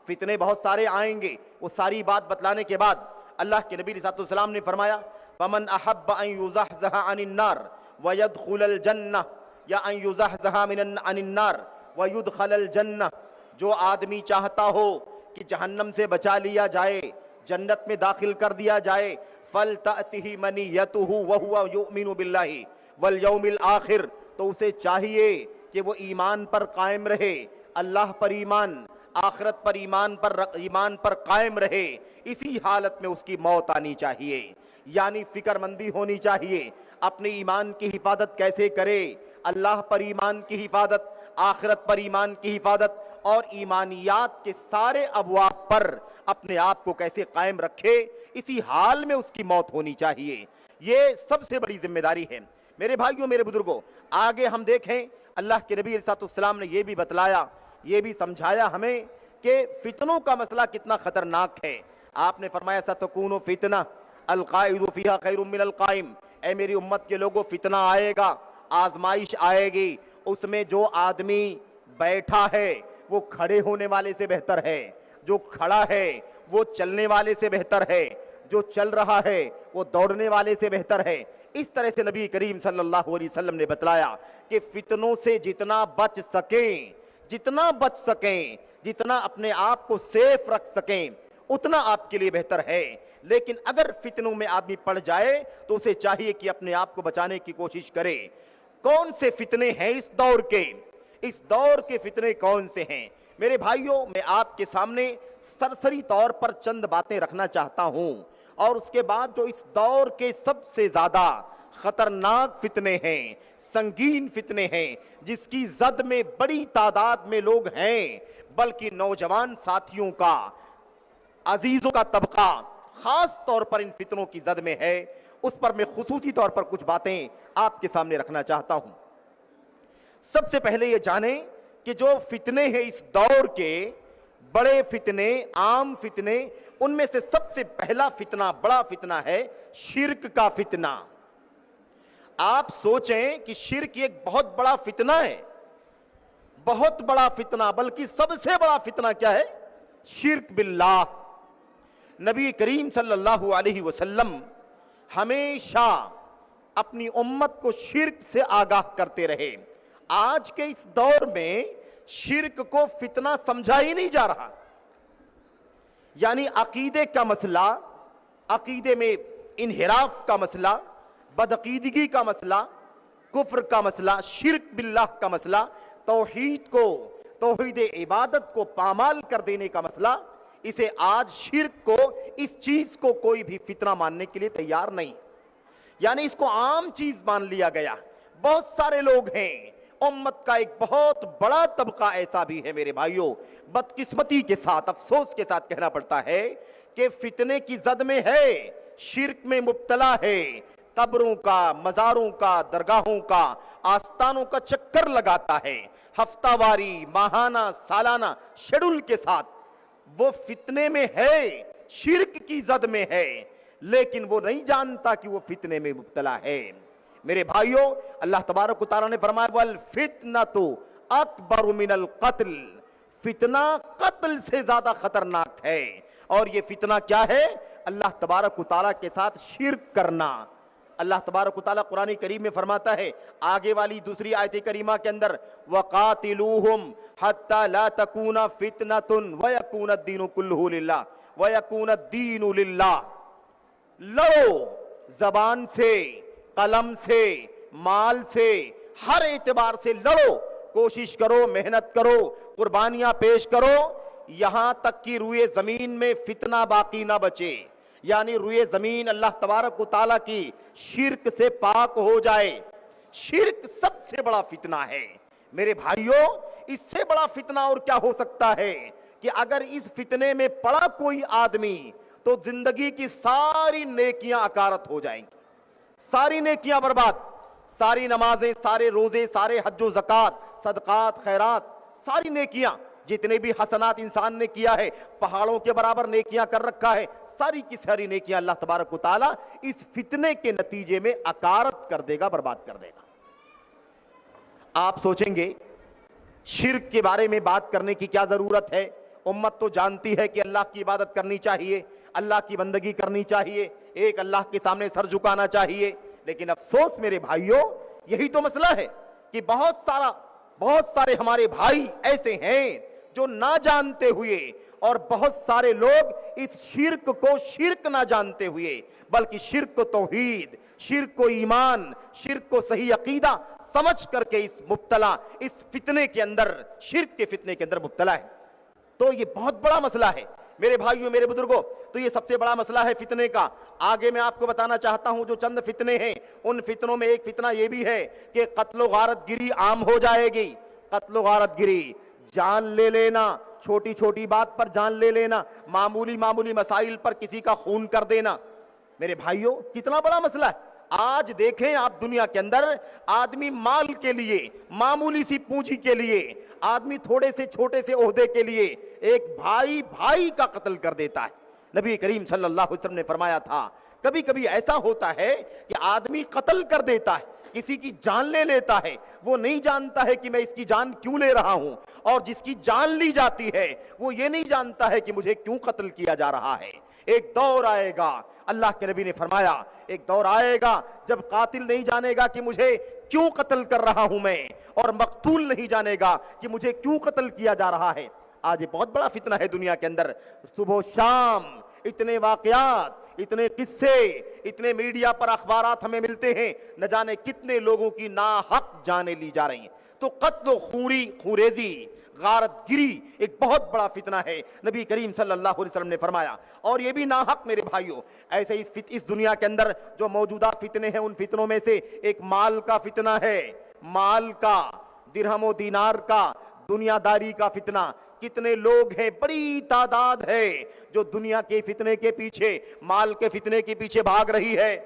فتنے بہت سارے آئیں گے. وہ ساری بات بتلانے کے بعد اللہ کے نبی صلی اللہ علیہ وسلم نے فرمایا فمن احب ان یزحزح عن النار ويدخل الجنہ، یا ان یزحزح عن النار ويدخل الجنہ، جو آدمی چاہتا ہو کہ جہنم سے بچا لیا جائے، جنت میں داخل کر دیا جائے، فلتأتہ منیتہ وہو یؤمن باللہ والیوم الآخر، تو اسے چاہیے کہ وہ ایمان پر قائم رہے، اللہ پر ایمان، آخرت پر ایمان پر قائم رہے، اسی حالت میں اس کی موت آنی چاہیے۔ یعنی فکر مندی ہونی چاہیے، اپنے ایمان کی حفاظت کیسے کرے، اللہ پر ایمان کی حفاظت، آخرت پر ایمان کی حفاظت اور ایمانیات کے سارے ابواب پر اپنے آپ کو کیسے قائم رکھے، اسی حال میں اس کی موت ہونی چاہیے۔ یہ سب سے بڑی ذمہ داری ہے۔ میرے بھائیوں، میرے بزرگوں، آگے ہم دیکھیں اللہ کے نبی علیہ السلام نے یہ بھی بتلایا، یہ بھی سمجھایا ہمیں کہ فتنوں کا مسئلہ کتنا خطرناک ہے۔ آپ نے فرمایا ستکون فتنہ القائد فیہا خیر من القائم، اے میری امت کے لوگوں، فتنہ آئے گا، آزمائش آئے گی، اس میں جو آدمی بیٹھا ہے وہ کھڑے ہونے والے سے بہتر ہے، جو کھڑا ہے وہ چلنے والے سے بہتر ہے، جو چل رہا ہے وہ دوڑنے والے سے بہتر ہے۔ اس طرح سے نبی کریم صلی اللہ علیہ وسلم نے بتلایا کہ فتنوں سے جتنا بچ سکیں، جتنا اپنے آپ کو سیف رکھ سکیں، اتنا آپ کے لیے بہتر ہے۔ لیکن اگر فتنوں میں آدمی پڑ جائے تو اسے چاہیے کہ اپنے آپ کو بچانے کی کوشش کرے۔ کون سے فتنے ہیں اس دور کے فتنے کون سے ہیں؟ میرے بھائیوں، میں آپ کے سامنے سرسری طور پر چند باتیں رکھنا چاہتا ہوں، اور اس کے بعد جو اس دور کے سب سے زیادہ خطرناک فتنے ہیں، سنگین فتنے ہیں، جس کی زد میں بڑی تعداد میں لوگ ہیں، بلکہ نوجوان ساتھیوں کا، عزیزوں کا طبقہ خاص طور پر ان فتنوں کی زد میں ہے، اس پر میں خصوصی طور پر کچھ باتیں آپ کے سامنے رکھنا چاہتا ہوں۔ سب سے پہلے یہ جانیں کہ جو فتنے ہیں اس دور کے، بڑے فتنے، عام فتنے، ان میں سے سب سے پہلا فتنہ، بڑا فتنہ ہے شرک کا فتنہ۔ آپ سوچیں کہ شرک ایک بہت بڑا فتنہ ہے، بہت بڑا فتنہ، بلکہ سب سے بڑا فتنہ کیا ہے؟ شرک باللہ۔ نبی کریم صلی اللہ علیہ وسلم ہمیشہ اپنی امت کو شرک سے آگاہ کرتے رہے۔ آج کے اس دور میں شرک کو فتنہ سمجھا ہی نہیں جا رہا، یعنی عقیدے کا مسئلہ، عقیدے میں انحراف کا مسئلہ، بدعقیدگی کا مسئلہ، کفر کا مسئلہ، شرک باللہ کا مسئلہ، توحید عبادت کو پامال کر دینے کا مسئلہ، اسے آج شرک کو، اس چیز کو کوئی بھی فتنہ ماننے کے لیے تیار نہیں، یعنی اس کو عام چیز مان لیا گیا۔ بہت سارے لوگ ہیں، امت کا ایک بہت بڑا طبقہ ایسا بھی ہے میرے بھائیوں، بدقسمتی کے ساتھ، افسوس کے ساتھ کہنا پڑتا ہے کہ فتنے کی زد میں ہے، شرک میں مبتلا ہے، قبروں کا، مزاروں کا، درگاہوں کا، آستانوں کا چکر لگاتا ہے، ہفتہ واری، ماہانہ، سالانہ شیڈول کے ساتھ وہ فتنے میں ہے، شرک کی زد میں ہے، لیکن وہ نہیں جانتا کہ وہ فتنے میں مبتلا ہے۔ میرے بھائیوں، اللہ تبارک و تعالیٰ نے فرمایا وَالْفِتْنَةُ أَكْبَرُ مِنَ الْقَتْلِ، فتنہ قتل سے زیادہ خطرناک ہے۔ اور یہ فتنہ کیا ہے؟ اللہ تبارک و تعالیٰ کے ساتھ شرک کرنا۔ اللہ تبارک و تعالیٰ قرآن کریم میں فرماتا ہے، آگے والی دوسری آیت کریمہ کے اندر وَقَاتِلُوهُمْ حَتَّى لَا تَكُونَ فِتْنَةٌ وَيَكُونَ الدِّينُ كُلُّهُ لِلَّهِ وَيَكُونَ الدِّينُ لِلَّهِ۔ لڑو، زبان سے، قلم سے، مال سے، ہر اعتبار سے لڑو، کوشش کرو، محنت کرو، قربانیاں پیش کرو، یہاں تک کہ روئے زمین میں فتنہ باقی نہ بچے، یعنی روئے زمین اللہ تبارک و تعالیٰ کی شرک سے پاک ہو جائے۔ شرک سب سے بڑا فتنہ ہے میرے بھائیوں۔ اس سے بڑا فتنہ اور کیا ہو سکتا ہے کہ اگر اس فتنے میں پڑا کوئی آدمی تو زندگی کی ساری نیکیاں اکارت ہو جائیں گی، ساری نیکیاں برباد، ساری نمازیں، سارے روزے، سارے حج و زکوٰۃ، صدقات، خیرات، ساری نیکیاں، جتنے بھی حسنات انسان نے کیا ہے، پہاڑوں کے برابر نیکیاں کر رکھا ہے، ساری کی ساری نیکیاں اللہ تبارک و تعالیٰ اس فتنے کے نتیجے میں اکارت کر دے گا، برباد کر دے گا۔ آپ سوچیں گے شرک کے بارے میں بات کرنے کی کیا ضرورت ہے؟ امت تو جانتی ہے کہ اللہ کی عبادت کرنی چاہیے، اللہ کی بندگی کرنی چاہیے، ایک اللہ کے سامنے سر جھکانا چاہیے، لیکن افسوس میرے بھائیوں، یہی تو مسئلہ ہے کہ بہت سارے ہمارے بھائی ایسے ہیں جو نہ جانتے ہوئے، اور بہت سارے لوگ اس شرک کو شرک نہ جانتے ہوئے بلکہ شرک کو توحید، شرک کو ایمان، شرک کو صحیح عقیدہ سمجھ کر کے اس فتنے کے اندر، شرک کے فتنے کے اندر مبتلا ہے۔ تو یہ بہت بڑا مسئلہ ہے میرے بھائیوں میرے بزرگوں. تو یہ سب سے بڑا مسئلہ ہے فتنے کا. آگے میں آپ کو بتانا چاہتا ہوں جو چند فتنے ہیں ان فتنوں میں ایک فتنہ یہ بھی ہے کہ قتل و غارت گری عام ہو جائے گی. قتل و غارت گری, جان لے لینا, چھوٹی چھوٹی بات پر جان لے لینا, معمولی معمولی مسائل پر کسی کا خون کر دینا. میرے بھائیوں کتنا بڑا مسئلہ ہے. آج دیکھیں آپ دنیا کے اندر آدمی مال کے لیے, معمولی سی پونجی کے لیے, آدمی تھوڑے سے چھوٹے سے عہدے کے لیے ایک بھائی بھائی کا قتل کر دیتا ہے. نبی کریم صلی اللہ علیہ وسلم نے فرمایا تھا کبھی کبھی ایسا ہوتا ہے کہ آدمی قتل کر دیتا ہے, کسی کی جان لے لیتا ہے, وہ نہیں جانتا ہے کہ میں اس کی جان کیوں لے رہا ہوں, اور جس کی جان لی جاتی ہے وہ یہ نہیں جانتا ہے کہ مجھے کیوں قتل کیا جا رہا ہے. ایک دور آئے گا, اللہ کے نبی نے فرمایا ایک دور آئے گا جب قاتل نہیں جانے گا کہ مجھے کیوں قتل کر رہا ہوں میں, اور مقتول نہیں جانے گا کہ مجھے کیوں قتل کیا جا رہا ہے. آج یہ بہت بڑا فتنہ ہے دنیا کے اندر. صبح و شام اتنے واقعات, اتنے قصے, اتنے میڈیا پر اخبارات ہمیں ملتے ہیں, نہ جانے کتنے لوگوں کی ناحق جانیں لی جا رہی ہیں. تو قتل و خوریزی, غارت گری ایک بہت بڑا فتنہ ہے, نبی کریم صلی اللہ علیہ وسلم نے فرمایا. اور یہ بھی ناحق میرے بھائیوں. ایسے اس دنیا کے اندر جو موجودہ فتنے ہیں ان فتنوں میں سے ایک مال کا فتنہ ہے, مال کا, درہم و دینار کا, دنیا داری کا فتنہ. کتنے لوگ ہیں, بڑی تعداد ہے جو دنیا کے فتنے کے پیچھے, مال کے فتنے کے پیچھے بھاگ رہی ہے.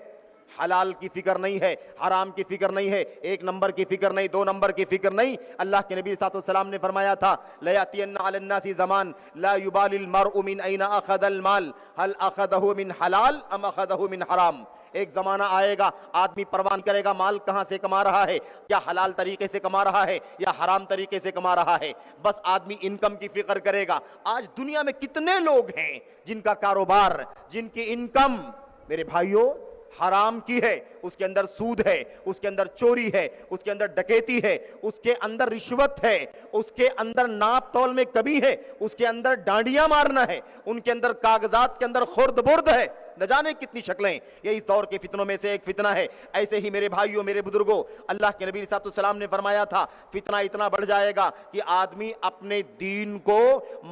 حلال کی فکر نہیں ہے, حرام کی فکر نہیں ہے, ایک نمبر کی فکر نہیں, دو نمبر کی فکر نہیں. اللہ کے نبی صلی اللہ علیہ وسلم نے فرمایا تھا لَيَأْتِيَنَّ عَلَى النَّاسِ زَمَانٌ لَا يُبَالِ الْمَرْءُ مِنْ أَيْنَ أَخَذَ الْمَالَ هَلْ أَخَذَهُ مِنْ حَلَالٍ أَمْ أَخَذَهُ مِنْ حَرَامٍ. ایک زمانہ آئے گا آدمی پروان کرے گا مال کہاں سے کما رہا ہے, کیا حلال طریقے سے کما رہا ہے یا حرام طریقے سے کما رہا ہے, بس آدمی انکم کی فکر کرے گا. آج دنیا میں کتنے لوگ ہیں جن کا کاروبار, جن کی انکم میرے بھائیوں حرام کی ہے, اس کے اندر سود ہے, اس کے اندر چوری ہے, اس کے اندر ڈکیتی ہے, اس کے اندر رشوت ہے, اس کے اندر ناپ تول میں کمی ہے, اس کے اندر ڈانڈیاں مارنا ہے, ان کے اندر کاغذات کے اندر خرد برد ہے, نہ جانے کتنی شکلیں. یہ اس دور کے فتنوں میں سے ایک فتنہ ہے. ایسے ہی میرے بھائیوں میرے بزرگوں اللہ کے نبی صلی اللہ علیہ وسلم نے فرمایا تھا فتنہ اتنا بڑھ جائے گا کہ آدمی اپنے دین کو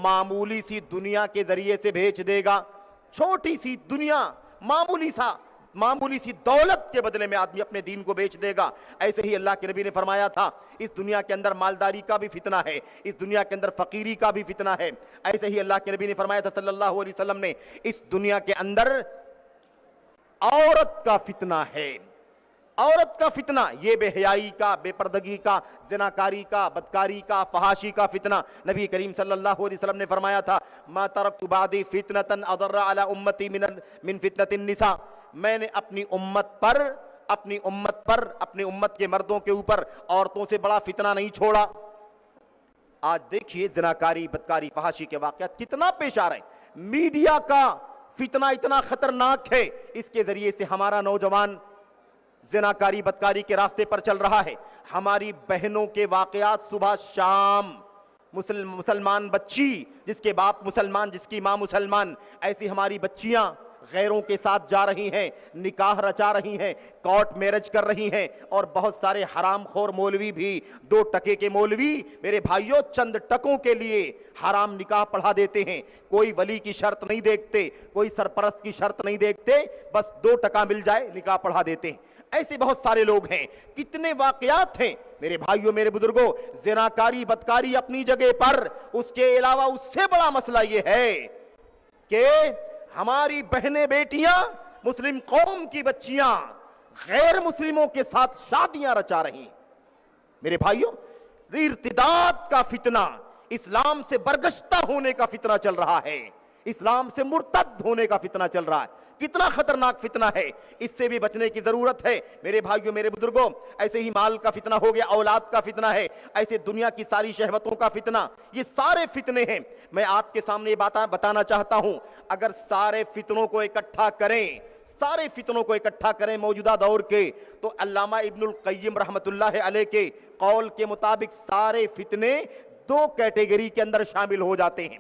معمولی سی دنیا کے ذریعے سے بیچ دے گا. چھوٹی سی دنیا, معمولی سی دولت کے بدلے میں آدمی اپنے دین کو بیچ دے گا. ایسے ہی اللہ کے نبی نے فرمایا تھا اس دنیا کے اندر مالداری کا بھی فتنہ ہے, اس دنیا کے اندر فقیری کا بھی فتنہ ہے. ایسے ہی اللہ کے نبی نے فرمایا تھا صلی اللہ علیہ وسلم نے اس دنیا کے اندر عورت کا فتنہ ہے. عورت کا فتنہ, یہ بے حیائی کا, بے پردگی کا, زناکاری کا, بدکاری کا, فحاشی کا فتنہ. نبی کریم صلی اللہ علیہ وسلم نے فرمایا تھا ما ترکت بعدی فتنة اضر علی امتی من فتنة النساء. میں نے اپنی امت پر, اپنی امت کے مردوں کے اوپر عورتوں سے بڑا فتنہ نہیں چھوڑا. آج دیکھیے زناکاری, بدکاری, فحاشی کے واقعات کتنا پیش آ رہے ہیں. میڈیا کا فتنہ اتنا خطرناک ہے, اس کے ذریعے سے ہمارا نوجوان زناکاری بدکاری کے راستے پر چل رہا ہے. ہماری بہنوں کے واقعات صبح شام, مسلمان بچی جس کے باپ مسلمان, جس کی ماں مسلمان, ایسی ہماری بچیاں غیروں کے ساتھ جا رہی ہیں, نکاح رچا رہی ہیں, کورٹ میرج کر رہی ہیں. اور بہت سارے حرام خور مولوی بھی, 2 ٹکے کے مولوی میرے بھائیوں چند ٹکوں کے لیے حرام نکاح پڑھا دیتے ہیں. کوئی ولی کی شرط نہیں دیکھتے, کوئی سرپرست کی شرط نہیں دیکھتے, بس 2 ٹکا مل جائے نکاح پڑھا دیتے ہیں. ایسے بہت سارے لوگ ہیں, کتنے واقعات ہیں میرے بھائیوں میرے بزرگوں. زناکاری بدکاری اپنی جگہ پر, اس کے علاوہ اس سے بڑا مسئلہ یہ ہے کہ ہماری بہنیں بیٹیاں, مسلم قوم کی بچیاں غیر مسلموں کے ساتھ شادیاں رچا رہی ہیں. میرے بھائیوں ارتداد کا فتنہ, اسلام سے برگشتہ ہونے کا فتنہ چل رہا ہے, اسلام سے مرتد ہونے کا فتنہ چل رہا ہے. کتنا خطرناک فتنہ ہے, اس سے بھی بچنے کی ضرورت ہے میرے بھائیوں میرے بزرگوں. ایسے ہی مال کا فتنہ ہو گیا, اولاد کا فتنہ ہے, ایسے دنیا کی ساری شہوتوں کا فتنہ. یہ سارے فتنے ہیں. میں آپ کے سامنے یہ بتانا چاہتا ہوں, اگر سارے فتنوں کو اکٹھا کریں موجودہ دور کے, تو علامہ ابن القیم رحمت اللہ علیہ کے قول کے مطابق سارے فتنے 2 کیٹیگری کے اندر شامل ہو جاتے ہیں.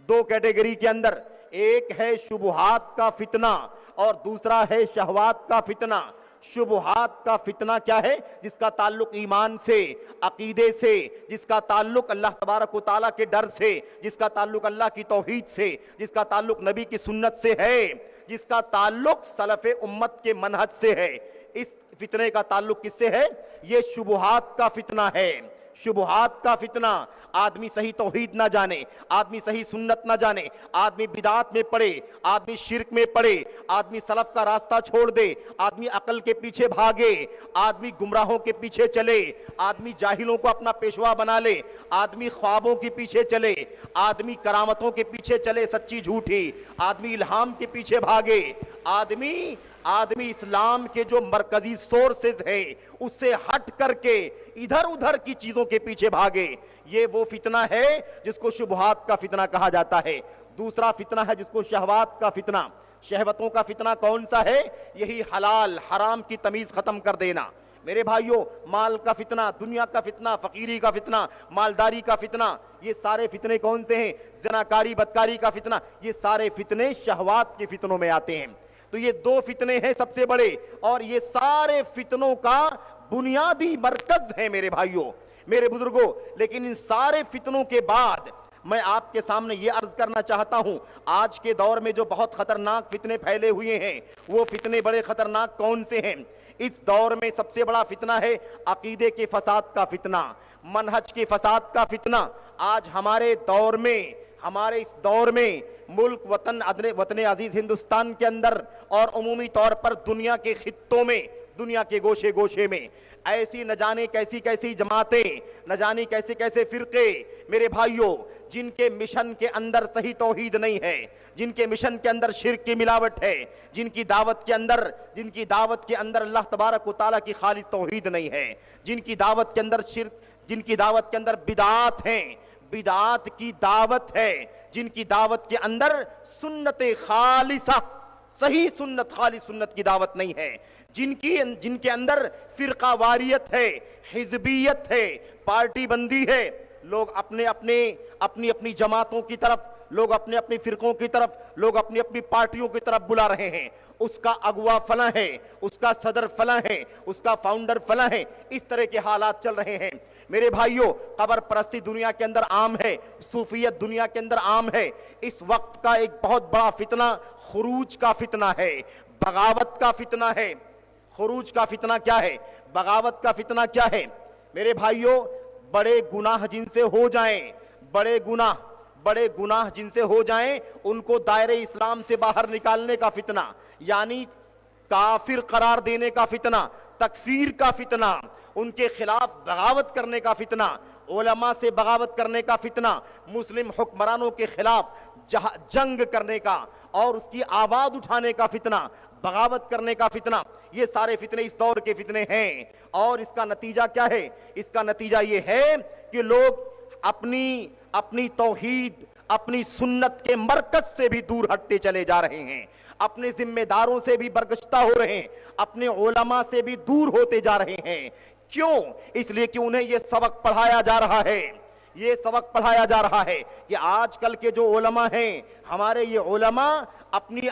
2 کیٹیگری کے اندر, ایک ہے شبہات کا فتنہ اور دوسرا ہے شہوات کا فتنہ. شبہات کا فتنہ کیا ہے؟ جس کا تعلق ایمان سے، عقیدے سے، جس کا تعلق اللہ تبارک و تعالیٰ کے ڈر سے، جس کا تعلق اللہ کی توحید سے، جس کا تعلق نبی کی سنت سے ہے، جس کا تعلق سلف امت کے منہج سے ہے۔ اس فتنے کا تعلق کس سے ہے؟ یہ شبہات کا فتنہ ہے۔ شبہات کا فتنہ، آدمی صحیح توحید نہ جانے، آدمی صحیح سنت نہ جانے، آدمی بدعات میں پڑے، آدمی شرک میں پڑے، آدمی سلف کا راستہ چھوڑ دے، آدمی عقل کے پیچھے بھاگے، آدمی گمراہوں کے پیچھے چلے، آدمی جاہلوں کو اپنا پیشوا بنا لے، آدمی خوابوں کے پیچھے چلے، آدمی کرامتوں کے پیچھے چلے سچی جھوٹی، آدمی الہام کے پیچھے بھاگے، آدمی اسلام کے جو مرکزی سورسز ہے اس سے ہٹ کر کے ادھر ادھر کی چیزوں کے پیچھے بھاگے۔ یہ وہ فتنہ ہے جس کو شبہات کا فتنہ کہا جاتا ہے۔ دوسرا فتنہ ہے جس کو شہوات کا فتنہ۔ شہوتوں کا فتنہ کون سا ہے؟ یہی حلال حرام کی تمیز ختم کر دینا۔ میرے بھائیوں، مال کا فتنہ، دنیا کا فتنہ، فقیری کا فتنہ، مالداری کا فتنہ، یہ سارے فتنے کون سے ہیں؟ زناکاری، بدکاری کا فتنہ، یہ سارے فتنے شہوات کے فتنوں میں آتے ہیں۔ تو یہ دو فتنے ہیں سب سے بڑے، اور یہ سارے فتنوں کا بنیادی مرکز ہے میرے بھائیوں، میرے بزرگوں۔ لیکن ان سارے فتنوں کے بعد میں آپ کے سامنے یہ عرض کرنا چاہتا ہوں، آج کے دور میں جو بہت خطرناک فتنے پھیلے ہوئے ہیں، وہ فتنے بڑے خطرناک کون سے ہیں؟ اس دور میں سب سے بڑا فتنہ ہے عقیدے کے فساد کا فتنہ، منہج کے فساد کا فتنہ۔ آج ہمارے اس دور میں ملک وطن عزیز ہندوستان کے اندر اور عمومی طور پر دنیا کے خطوں میں، دنیا کے گوشے گوشے میں ایسی نہ جانے کیسی کیسی جماعتیں، نہ جانے کیسے کیسے فرقے میرے بھائیوں، جن کے مشن کے اندر صحیح توحید نہیں ہے، جن کے مشن کے اندر شرک کی ملاوٹ ہے، جن کی دعوت کے اندر اللہ تبارک و تعالیٰ کی خالص توحید نہیں ہے، جن کی دعوت کے اندر شرک، جن کی دعوت کے اندر بدعات ہیں، بدعات کی دعوت ہے، جن کی دعوت کے اندر سنت خالصہ، صحیح سنت، خالص سنت کی دعوت نہیں ہے، جن کے اندر فرقہ واریت ہے، حزبیت ہے، پارٹی بندی ہے، لوگ اپنی جماعتوں کی طرف، لوگ اپنے فرقوں کی طرف، لوگ اپنی پارٹیوں کی طرف بلا رہے ہیں۔ اس کا اغوا فلاں ہے، اس کا صدر فلاں ہے، اس کا فاؤنڈر فلاں ہے، اس طرح کے حالات چل رہے ہیں میرے بھائیوں۔ قبر پرستی دنیا کے اندر عام ہے، صوفیت دنیا کے اندر عام ہے۔ اس وقت کا ایک بہت بڑا فتنہ خروج کا فتنہ ہے، بغاوت کا فتنہ ہے۔ خروج کا فتنہ کیا ہے؟ بغاوت کا فتنہ کیا ہے؟ میرے بھائیوں، بڑے گناہ جن سے ہو جائیں، بڑے گناہ جن سے ہو جائیں، ان کو دائرہ اسلام سے باہر نکالنے کا فتنہ، یعنی کافر قرار دینے کا فتنہ، تکفیر کا فتنہ، ان کے خلاف بغاوت کرنے کا فتنہ، علماء سے بغاوت کرنے کا فتنہ، مسلم حکمرانوں کے خلاف جنگ کرنے کا اور اس کی آواز اٹھانے کا فتنہ، بغاوت کرنے کا فتنہ، یہ سارے فتنے اس دور کے فتنے ہیں۔ اور اس کا نتیجہ کیا ہے؟ اس کا نتیجہ یہ ہے کہ لوگ اپنی توحید، اپنی سنت کے مرکز سے بھی دور ہٹتے چلے جا رہے ہیں، اپنے ذمہ داروں سے بھی برگشتہ ہو رہے ہیں، اپنے علماء سے بھی دور ہوتے جا رہے ہیں۔ کیوں؟ اس لیے کہ انہیں یہ سبق پڑھایا جا رہا ہے کہ آج کل کے جو علماء ہیں، ہمارے یہ علماء اپنی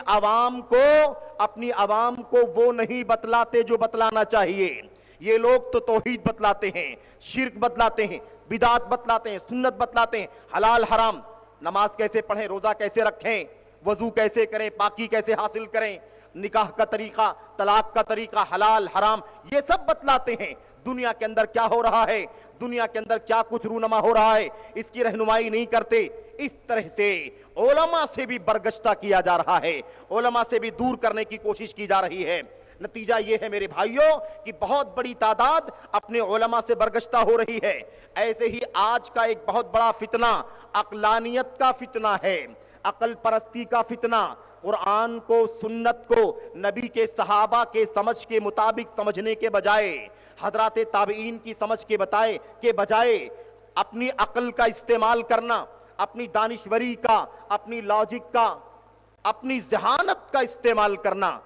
عوام کو وہ نہیں بتلاتے جو بتلانا چاہیے۔ یہ لوگ تو توحید بتلاتے ہیں، شرک بتلاتے ہیں، بدعت بتلاتے ہیں، سنت بتلاتے ہیں، حلال حرام، نماز کیسے پڑھیں، روزہ کیسے رکھیں، وضو کیسے کریں، پاکی کیسے حاصل کریں، نکاح کا طریقہ، طلاق کا طریقہ، حلال حرام، یہ سب بتلاتے ہیں۔ دنیا کے اندر کیا ہو رہا ہے، دنیا کے اندر کیا کچھ رونما ہو رہا ہے، اس کی رہنمائی نہیں کرتے۔ اس طرح سے علماء سے بھی برگشتہ کیا جا رہا ہے، علماء سے بھی دور کرنے کی کوشش کی جا رہی ہے۔ نتیجہ یہ ہے میرے بھائیوں کہ بہت بڑی تعداد اپنے علماء سے برگشتہ ہو رہی ہے۔ ایسے ہی آج کا ایک بہت بڑا فتنہ عقلانیت کا فتنہ ہے، عقل پرستی کا فتنہ۔ قرآن کو، سنت کو نبی کے صحابہ کے سمجھ کے مطابق سمجھنے کے بجائے، حضرات تابعین کی سمجھ کے بجائے اپنی عقل کا استعمال کرنا، اپنی دانشوری کا، اپنی لاجک کا، اپنی ذہانت کا استعمال کرنا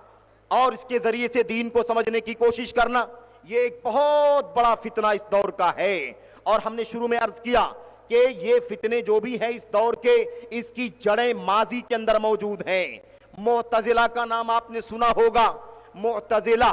اور اس کے ذریعے سے دین کو سمجھنے کی کوشش کرنا، یہ ایک بہت بڑا فتنہ اس دور کا ہے۔ اور ہم نے شروع میں عرض کیا کہ یہ فتنے جو بھی ہیں اس دور کے، اس کی جڑیں ماضی کے اندر موجود ہیں۔ معتزلہ کا نام آپ نے سنا ہوگا، معتزلہ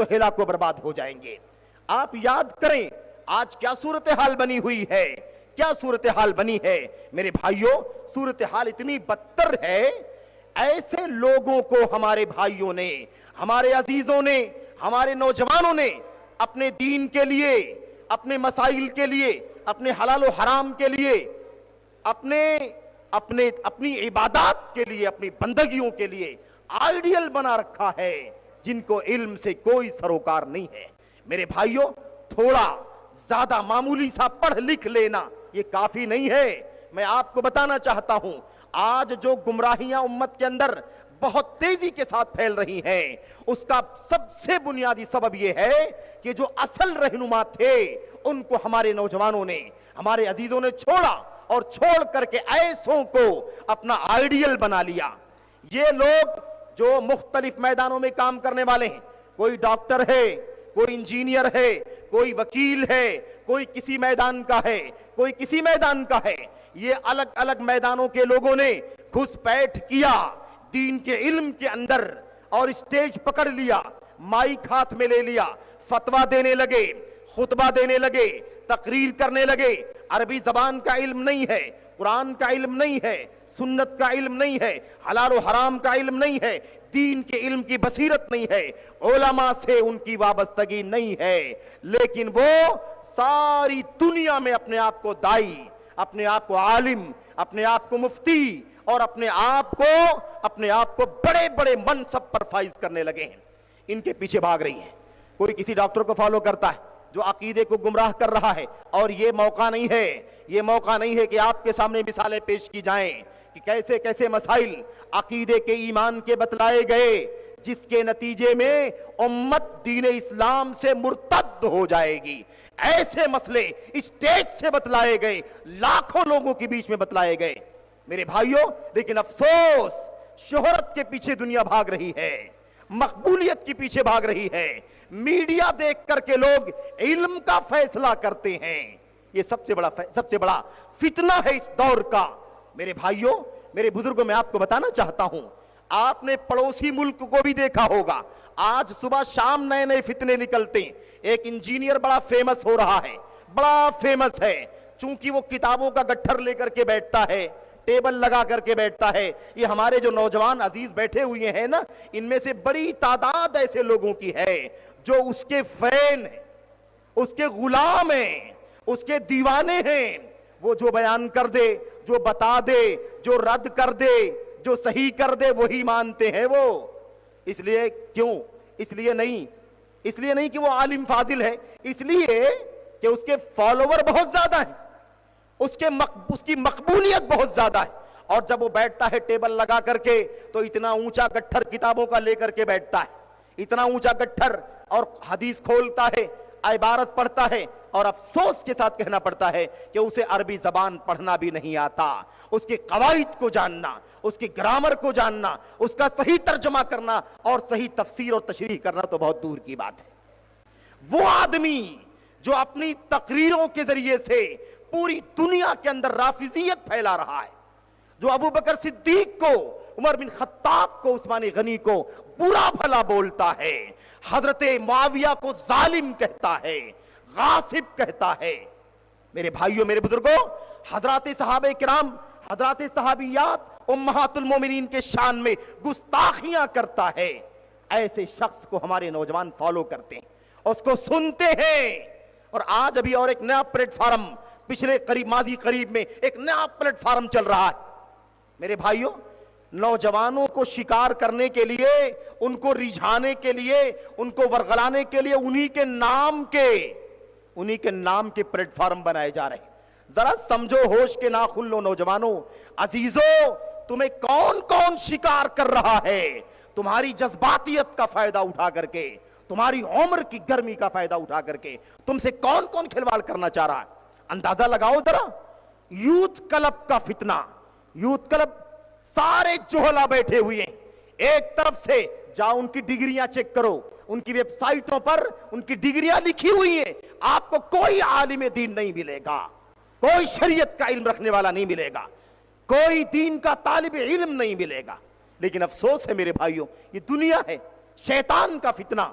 تو ہلاک و برباد ہو جائیں گے۔ آپ یاد کریں آج کیا صورتحال بنی ہوئی ہے، کیا صورتحال بنی ہے میرے بھائیوں، صورتحال اتنی بدتر ہے، ایسے لوگوں کو ہمارے بھائیوں نے، ہمارے عزیزوں نے، ہمارے نوجوانوں نے اپنے دین کے لیے، اپنے مسائل کے لیے، اپنے حلال و حرام کے لیے، اپنی عبادات کے لیے، اپنی بندگیوں کے لیے آئیڈیل بنا رکھا ہے، جن کو علم سے کوئی سروکار نہیں ہے۔ میرے بھائیوں، تھوڑا زیادہ معمولی سا پڑھ لکھ لینا یہ کافی نہیں ہے۔ میں آپ کو بتانا چاہتا ہوں آج جو گمراہیاں امت کے اندر بہت تیزی کے ساتھ پھیل رہی ہیں، اس کا سب سے بنیادی سبب یہ ہے کہ جو اصل رہنما تھے ان کو ہمارے نوجوانوں نے، ہمارے عزیزوں نے چھوڑا، اور چھوڑ کر کے ایسوں کو اپنا آئیڈیل بنا لیا۔ یہ لوگ جو مختلف میدانوں میں کام کرنے والے ہیں، کوئی ڈاکٹر ہے، کوئی انجینئر ہے، کوئی وکیل ہے، کوئی کسی میدان کا ہے، کوئی کسی میدان کا ہے، یہ الگ الگ میدانوں کے لوگوں نے گھس بیٹھ کیا دین کے علم کے اندر، اور اسٹیج پکڑ لیا، مائک ہاتھ میں لے لیا، فتویٰ دینے لگے، خطبہ دینے لگے، تقریر کرنے لگے۔ عربی زبان کا علم نہیں ہے، قرآن کا علم نہیں ہے، سنت کا علم نہیں ہے، حلال و حرام کا علم نہیں ہے، دین کے علم کی بصیرت نہیں ہے، علماء سے ان کی وابستگی نہیں ہے، لیکن وہ ساری دنیا میں اپنے آپ کو دائی، اپنے آپ کو عالم، اپنے آپ کو مفتی، اور اپنے آپ کو بڑے بڑے منصب پر فائز کرنے لگے ہیں۔ ان کے پیچھے بھاگ رہی ہے۔ کوئی کسی ڈاکٹر کو فالو کرتا ہے جو عقیدے کو گمراہ کر رہا ہے، اور یہ موقع نہیں ہے کہ آپ کے سامنے مثالیں پیش کی جائیں کہ کیسے کیسے مسائل عقیدے کے، ایمان کے بتلائے گئے، جس کے نتیجے میں امت دین اسلام سے مرتد ہو جائے گی۔ ایسے مسئلے اسٹیج سے بتلائے گئے، لاکھوں لوگوں کے بیچ میں بتلائے گئے میرے بھائیوں، لیکن افسوس شہرت کے پیچھے دنیا بھاگ رہی ہے، مقبولیت کے پیچھے بھاگ رہی ہے، میڈیا دیکھ کر کے لوگ علم کا فیصلہ کرتے ہیں۔ یہ سب سے بڑا فتنہ ہے اس دور کا۔ میرے بھائیوں، میرے بزرگوں، میں آپ کو بتانا چاہتا ہوں، آپ نے پڑوسی ملک کو بھی دیکھا ہوگا، آج صبح شام نئے نئے فتنے نکلتے ہیں۔ ایک انجینئر بڑا فیمس ہو رہا ہے، بڑا فیمس ہے، چونکہ وہ کتابوں کا گٹھر لے کر کے بیٹھتا ہے، ٹیبل لگا کر کے بیٹھتا ہے۔ یہ ہمارے جو نوجوان عزیز بیٹھے ہوئے ہیں نا، ان میں سے بڑی تعداد ایسے لوگوں کی ہے جو اس کے فین ہیں، اس کے غلام ہیں، اس کے دیوانے ہیں۔ وہ جو بیان کر دے، جو بتا دے، جو رد کر دے، جو صحیح کر دے، وہی مانتے ہیں وہ۔ اس لیے کیوں؟ اس لیے نہیں کہ وہ عالم فاضل ہے، اس لیے کہ اس کے فالوور بہت زیادہ ہیں، اس کی مقبولیت بہت زیادہ ہے، اور جب وہ بیٹھتا ہے ٹیبل لگا کر کے تو اتنا اونچا گٹھر کتابوں کا لے کر کے بیٹھتا ہے، اتنا اونچا گٹھر، اور حدیث کھولتا ہے، عبارت پڑھتا ہے، اور افسوس کے ساتھ کہنا پڑتا ہے کہ اسے عربی زبان پڑھنا بھی نہیں آتا۔ اس کے قواعد کو جاننا، اس کی گرامر کو جاننا، اس کا صحیح ترجمہ کرنا اور صحیح تفسیر اور تشریح کرنا تو بہت دور کی بات ہے۔ وہ آدمی جو اپنی تقریروں کے ذریعے سے پوری دنیا کے اندر رافضیت پھیلا رہا ہے، جو ابو بکر صدیق کو، عمر بن خطاب کو، عثمان غنی کو برا بھلا بولتا ہے، حضرت معاویہ کو ظالم کہتا ہے، غاصب کہتا ہے۔ میرے بھائیوں، میرے بزرگوں، حضرات صحابہ کرام، حضرات صحابیات، امہات المومنین کے شان میں گستاخیاں کرتا ہے، ایسے شخص کو ہمارے نوجوان فالو کرتے ہیں، اس کو سنتے ہیں۔ اور آج ابھی اور ایک نیا پلیٹ فارم، پچھلے ماضی قریب میں ایک نیا پلیٹ فارم چل رہا ہے۔ میرے بھائیوں، نوجوانوں کو شکار کرنے کے لیے، ان کو رجھانے کے لیے، ان کو ورغلانے کے لیے انہی کے نام کے پلیٹ فارم بنائے جا رہے ہیں۔ ذرا سمجھو، ہوش کے ناخن لو نوجوانوں، عزیزوں، تمہیں کون کون شکار کر رہا ہے؟ تمہاری جذباتیت کا فائدہ اٹھا کر کے، تمہاری عمر کی گرمی کا فائدہ اٹھا کر کے تم سے کون کون کھلواڑ کرنا چاہ رہا ہے؟ اندازہ لگاؤ ذرا۔ یوتھ کلب کا فتنہ، یوتھ کلب سارے جوہلا بیٹھے ہوئے ہیں، ایک طرف سے جاؤ ان کی ڈگریاں چیک کرو، ان کی ویب سائٹوں پر ان کی ڈگریاں لکھی ہوئی ہیں، آپ کو کوئی عالم دین نہیں ملے گا، کوئی شریعت کا علم رکھنے والا نہیں ملے گا، کوئی دین کا طالب علم نہیں ملے گا۔ لیکن افسوس ہے میرے بھائیوں، یہ دنیا ہے، شیطان کا فتنہ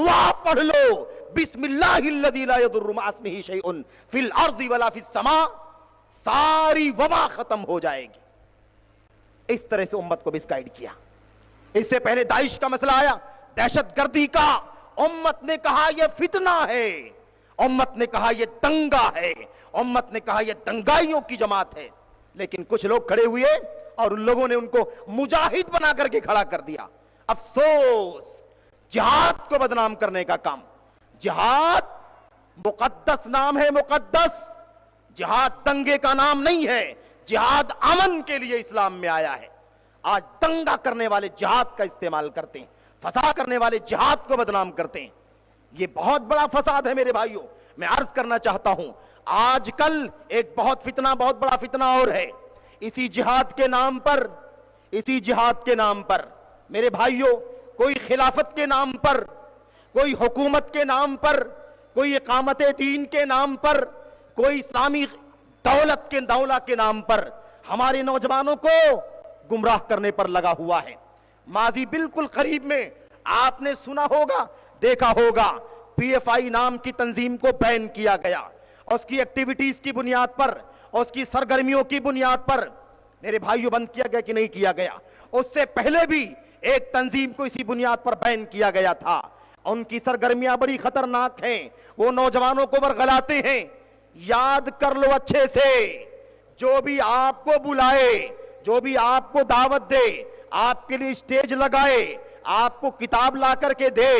دعا پڑھ لو بسم اللہ الذی لا یضر مع اسمہ شیء فی الارض ولا فی السماء، ساری وبا ختم ہو جائے گی۔ اس طرح سے امت کو مسگائیڈ کیا۔ اس سے پہلے داعش کا مسئلہ آیا، دہشت گردی کا، امت نے کہا یہ فتنہ ہے، امت نے کہا یہ دنگا ہے، امت نے کہا یہ دنگائیوں کی جماعت ہے، لیکن کچھ لوگ کھڑے ہوئے اور ان لوگوں نے ان کو مجاہد بنا کر کے کھڑا کر دیا۔ افسوس، جہاد کو بدنام کرنے کا کام۔ جہاد مقدس نام ہے، مقدس۔ جہاد دنگے کا نام نہیں ہے، جہاد امن کے لیے اسلام میں آیا ہے۔ آج دنگا کرنے والے جہاد کا استعمال کرتے ہیں، فساد کرنے والے جہاد کو بدنام کرتے ہیں۔ یہ بہت بڑا فساد ہے میرے بھائیوں۔ میں عرض کرنا چاہتا ہوں، آج کل ایک بہت بڑا فتنہ اور ہے، اسی جہاد کے نام پر، اسی جہاد کے نام پر میرے بھائیوں، کوئی خلافت کے نام پر، کوئی حکومت کے نام پر، کوئی اقامت دین کے نام پر، کوئی اسلامی دولت کے نام پر ہمارے نوجوانوں کو گمراہ کرنے پر لگا ہوا ہے۔ ماضی بالکل قریب میں آپ نے سنا ہوگا، دیکھا ہوگا، پی ایف آئی نام کی تنظیم کو بین کیا گیا، اس کی ایکٹیویٹیز کی بنیاد پر، اس کی سرگرمیوں کی بنیاد پر۔ میرے بھائیوں، بند کیا گیا کہ نہیں کیا گیا؟ اس سے پہلے بھی ایک تنظیم کو اسی بنیاد پر بین کیا گیا تھا۔ ان کی سرگرمیاں بڑی خطرناک ہیں، وہ نوجوانوں کو ورغلاتے ہیں۔ یاد کر لو اچھے سے، جو بھی آپ کو بلائے، جو بھی آپ کو دعوت دے، آپ کے لیے اسٹیج لگائے، آپ کو کتاب لا کر کے دے،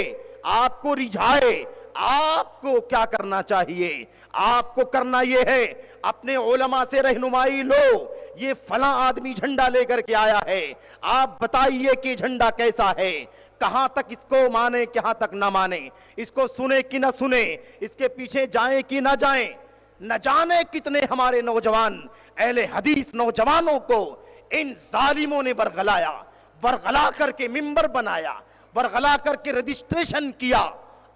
آپ کو رجھائے، آپ کو کیا کرنا چاہیے؟ آپ کو کرنا یہ ہے، اپنے علماء سے رہنمائی لو، یہ فلاں آدمی جھنڈا لے کر کے آیا ہے، آپ بتائیے کہ جھنڈا کیسا ہے، کہاں تک اس کو مانے، کہاں تک نہ مانے، اس کو سنے کہ نہ سنے، اس کے پیچھے جائیں کہ نہ جائیں۔ نہ جانے کتنے ہمارے نوجوان، اہل حدیث نوجوانوں کو ان ظالموں نے ورغلایا، ورغلا کر کے ممبر بنایا، ورغلا کر کے رجسٹریشن کیا۔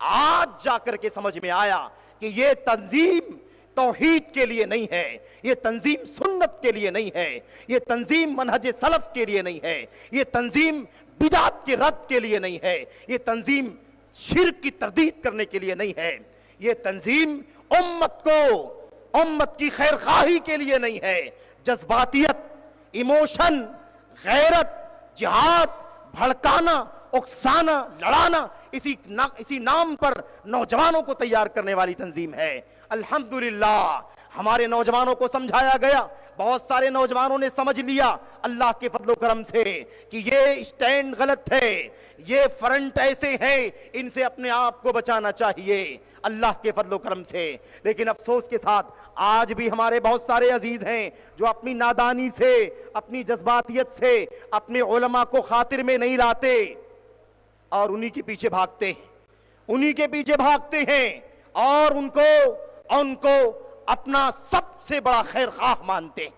آج جا کر کے سمجھ میں آیا کہ یہ تنظیم توحید کے لیے نہیں ہے، یہ تنظیم سنت کے لیے نہیں ہے، یہ تنظیم منہج سلف کے لیے نہیں ہے، یہ تنظیم بدعت کے رد کے لیے نہیں ہے، یہ تنظیم شرک کی تردید کرنے کے لیے نہیں ہے، یہ تنظیم امت کو، امت کی خیر خواہی کے لیے نہیں ہے۔ جذباتیت، ایموشن، غیرت، جہاد، بھڑکانا، اکسانا، لڑانا، اسی نام پر نوجوانوں کو تیار کرنے والی تنظیم ہے۔ الحمدللہ ہمارے نوجوانوں کو سمجھایا گیا، بہت سارے نوجوانوں نے سمجھ لیا اللہ کے فضل و کرم سے کہ یہ سٹینڈ غلط ہے، یہ فرنٹ ایسے ہیں، ان سے اپنے آپ کو بچانا چاہیے اللہ کے فضل و کرم سے۔ لیکن افسوس کے ساتھ آج بھی ہمارے بہت سارے عزیز ہیں جو اپنی نادانی سے، اپنی جذباتیت سے اپنے علماء کو خاطر میں نہیں لاتے اور انہی کے پیچھے بھاگتے ہیں، انہی کے پیچھے بھاگتے ہیں اور ان کو اپنا سب سے بڑا خیر خواہ مانتے ہیں۔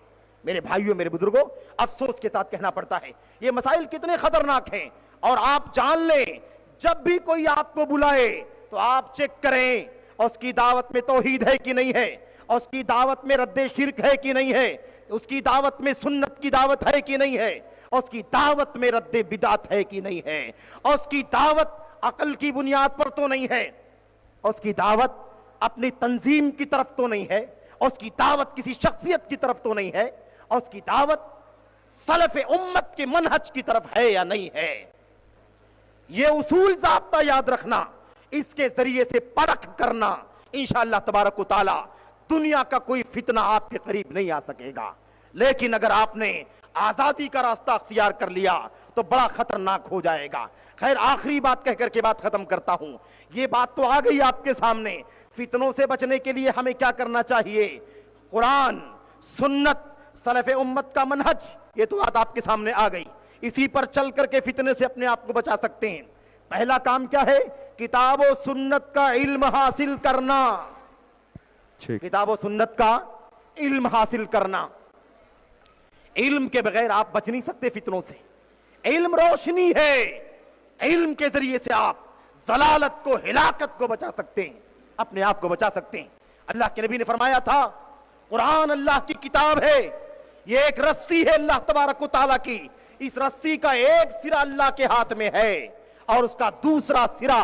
میرے بھائیوں، میرے بزرگوں، افسوس کے ساتھ کہنا پڑتا ہے یہ مسائل کتنے خطرناک ہیں، اور آپ جان لیں جب بھی کوئی آپ کو بلائے تو آپ چیک کریں اس کی دعوت میں توحید ہے کہ نہیں ہے، اس کی دعوت میں رد شرک ہے کہ نہیں ہے، اس کی دعوت میں سنت کی دعوت ہے کہ نہیں ہے، اس کی دعوت میں رد بدعت ہے کہ نہیں ہے، اس کی دعوت عقل کی بنیاد پر تو نہیں ہے، اس کی دعوت اپنی تنظیم کی طرف تو نہیں ہے، اس کی دعوت کسی شخصیت کی طرف تو نہیں ہے، اس کی دعوت سلف امت کے منہج کی طرف ہے یا نہیں ہے۔ یہ اصول ضابطہ یاد رکھنا، اس کے ذریعے سے پرکھ کرنا، انشاءاللہ تبارک و تعالی دنیا کا کوئی فتنہ آپ کے قریب نہیں آ سکے گا۔ لیکن اگر آپ نے آزادی کا راستہ اختیار کر لیا تو بڑا خطرناک ہو جائے گا۔ خیر، آخری بات کہہ کر کے بات ختم کرتا ہوں۔ یہ بات تو آ گئی آپ کے سامنے، فتنوں سے بچنے کے لیے ہمیں کیا کرنا چاہیے، قرآن، سنت، سلف امت کا منہج، یہ تو بات آپ کے سامنے آ گئی۔ اسی پر چل کر کے فتنے سے اپنے آپ کو بچا سکتے ہیں۔ پہلا کام کیا ہے؟ کتاب و سنت کا علم حاصل کرنا، کتاب و سنت کا علم حاصل کرنا۔ علم کے بغیر آپ بچ نہیں سکتے فتنوں سے۔ علم روشنی ہے، علم کے ذریعے سے آپ ضلالت کو، ہلاکت کو بچا سکتے ہیں، اپنے آپ کو بچا سکتے ہیں۔ اللہ کے نبی نے فرمایا تھا قرآن اللہ کی کتاب ہے، یہ ایک رسی ہے اللہ تبارک و تعالیٰ کی، اس رسی کا ایک سرا اللہ کے ہاتھ میں ہے اور اس کا دوسرا سرا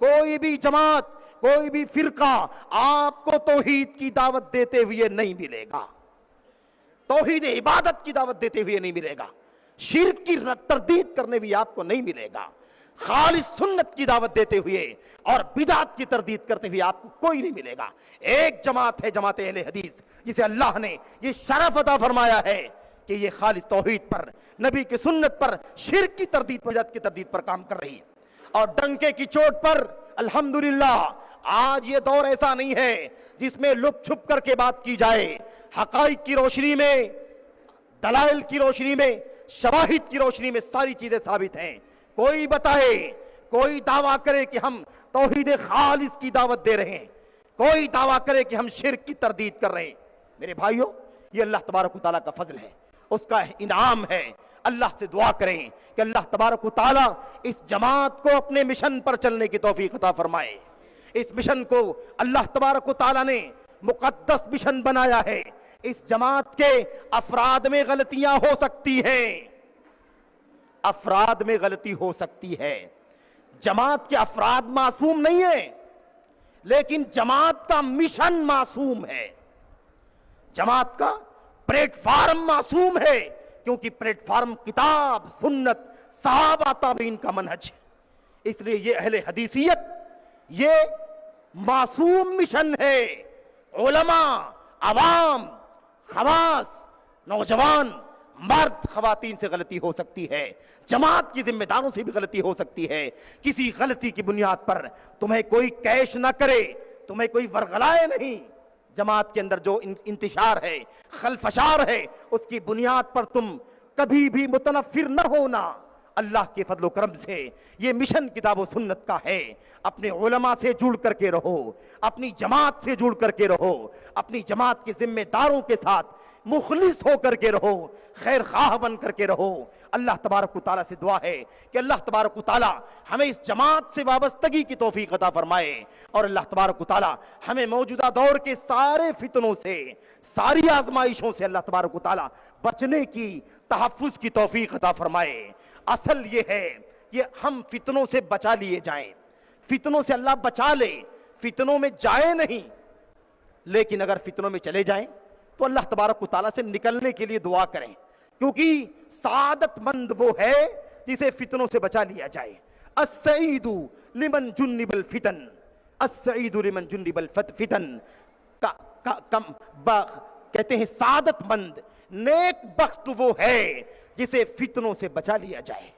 کوئی بھی جماعت، کوئی بھی فرقہ آپ کو توحید کی دعوت دیتے ہوئے نہیں ملے گا، توحید عبادت کی دعوت دیتے ہوئے نہیں ملے گا، شرک کی تردید کرنے بھی آپ کو نہیں ملے گا، خالص سنت کی دعوت دیتے ہوئے اور بدعت کی تردید کرتے ہوئے آپ کو کوئی نہیں ملے گا۔ ایک جماعت ہے، جماعت اہل حدیث، جسے اللہ نے یہ شرف عطا فرمایا ہے کہ یہ خالص توحید پر، نبی کی سنت پر، شرک کی تردید، بدعت کی تردید پر کام کر رہی ہے۔ اور ڈنکے کی چوٹ پر الحمدللہ آج یہ دور ایسا نہیں ہے جس میں لپ چھپ کر کے بات کی جائے، حقائق کی روشنی میں، دلائل کی روشنی میں، شواہد کی روشنی میں ساری چیزیں ثابت ہیں۔ کوئی بتائے، کوئی دعویٰ کرے کہ ہم توحید خالص کی دعوت دے رہے ہیں، کوئی دعویٰ کرے کہ ہم شرک کی تردید کر رہے ہیں، میرے بھائیوں یہ اللہ تبارک و تعالیٰ کا فضل ہے، اس کا انعام ہے۔ اللہ سے دعا کریں کہ اللہ تبارک و تعالیٰ اس جماعت کو اپنے مشن پر چلنے کی توفیق عطا فرمائے۔ اس مشن کو اللہ تبارک و تعالیٰ نے مقدس مشن بنایا ہے۔ اس جماعت کے افراد میں غلطیاں ہو سکتی ہیں، افراد میں غلطی ہو سکتی ہے، جماعت کے افراد معصوم نہیں ہیں، لیکن جماعت کا مشن معصوم ہے، جماعت کا پلیٹ فارم معصوم ہے، کیونکہ پلیٹ فارم کتاب، سنت، صحابہ تابعین کا منہج ہے۔ اس لیے یہ اہل حدیثیت یہ معصوم مشن ہے۔ علماء، عوام، خواص، نوجوان، مرد، خواتین سے غلطی ہو سکتی ہے، جماعت کی ذمہ داروں سے بھی غلطی ہو سکتی ہے۔ کسی غلطی کی بنیاد پر تمہیں کوئی کیش نہ کرے، تمہیں کوئی ورغلائے نہیں، جماعت کے اندر جو انتشار ہے، خلفشار ہے، اس کی بنیاد پر تم کبھی بھی متنفر نہ ہونا۔ اللہ کے فضل و کرم سے یہ مشن کتاب و سنت کا ہے۔ اپنے علماء سے جڑ کر کے رہو، اپنی جماعت سے جڑ کر کے رہو، اپنی جماعت کے ذمہ داروں کے ساتھ مخلص ہو کر کے رہو، خیر خواہ بن کر کے رہو۔ اللہ تبارک و تعالیٰ سے دعا ہے کہ اللہ تبارک و تعالیٰ ہمیں اس جماعت سے وابستگی کی توفیق عطا فرمائے، اور اللہ تبارک و تعالیٰ ہمیں موجودہ دور کے سارے فتنوں سے، ساری آزمائشوں سے اللہ تبارک و تعالیٰ بچنے کی، تحفظ کی توفیق عطا فرمائے۔ اصل یہ ہے کہ ہم فتنوں سے بچا لیے جائیں، فتنوں سے اللہ بچا لے، فتنوں میں جائے نہیں، لیکن اگر فتنوں میں چلے جائیں تو اللہ تبارک و تعالیٰ سے نکلنے کے لیے دعا کریں، کیونکہ سعادت مند وہ ہے جسے فتنوں سے بچا لیا جائے۔ السعید لمن جنب الفتن، السعید لمن جنب الفتن، کہتے ہیں سعادت مند، نیک بخت وہ ہے جسے فتنوں سے بچا لیا جائے،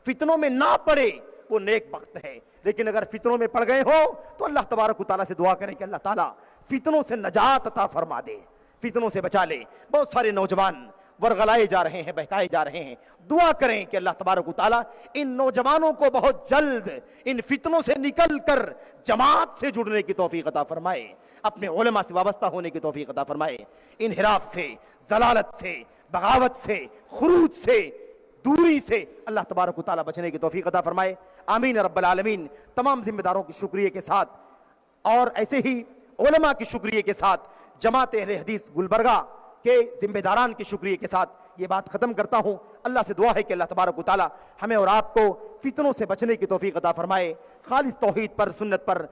فتنوں میں نہ پڑے وہ نیک بخت ہے۔ لیکن اگر فتنوں میں پڑ گئے ہو تو اللہ تبارک و تعالیٰ سے دعا کریں کہ اللہ تعالیٰ فتنوں سے نجات عطا فرما دے، فتنوں سے بچا لے۔ بہت سارے نوجوان ورغلائے جا رہے ہیں، بہکائے جا رہے ہیں، دعا کریں کہ اللہ تبارک و تعالیٰ ان نوجوانوں کو بہت جلد ان فتنوں سے نکل کر جماعت سے جڑنے کی توفیق عطا فرمائے، اپنے علماء سے وابستہ ہونے کی توفیق عطا فرمائے، انحراف سے، ضلالت سے، بغاوت سے، خروج سے، دوری سے اللہ تبارک و تعالیٰ بچنے کی توفیق عطا فرمائے۔ آمین رب العالمین۔ تمام ذمہ داروں کی شکریہ کے ساتھ اور ایسے ہی علماء کی شکریہ کے ساتھ، جماعت اہل حدیث گلبرگہ کے ذمہ داران کی شکریہ کے ساتھ یہ بات ختم کرتا ہوں۔ اللہ سے دعا ہے کہ اللہ تبارک و تعالیٰ ہمیں اور آپ کو فتنوں سے بچنے کی توفیق عطا فرمائے، خالص توحید پر، سنت پر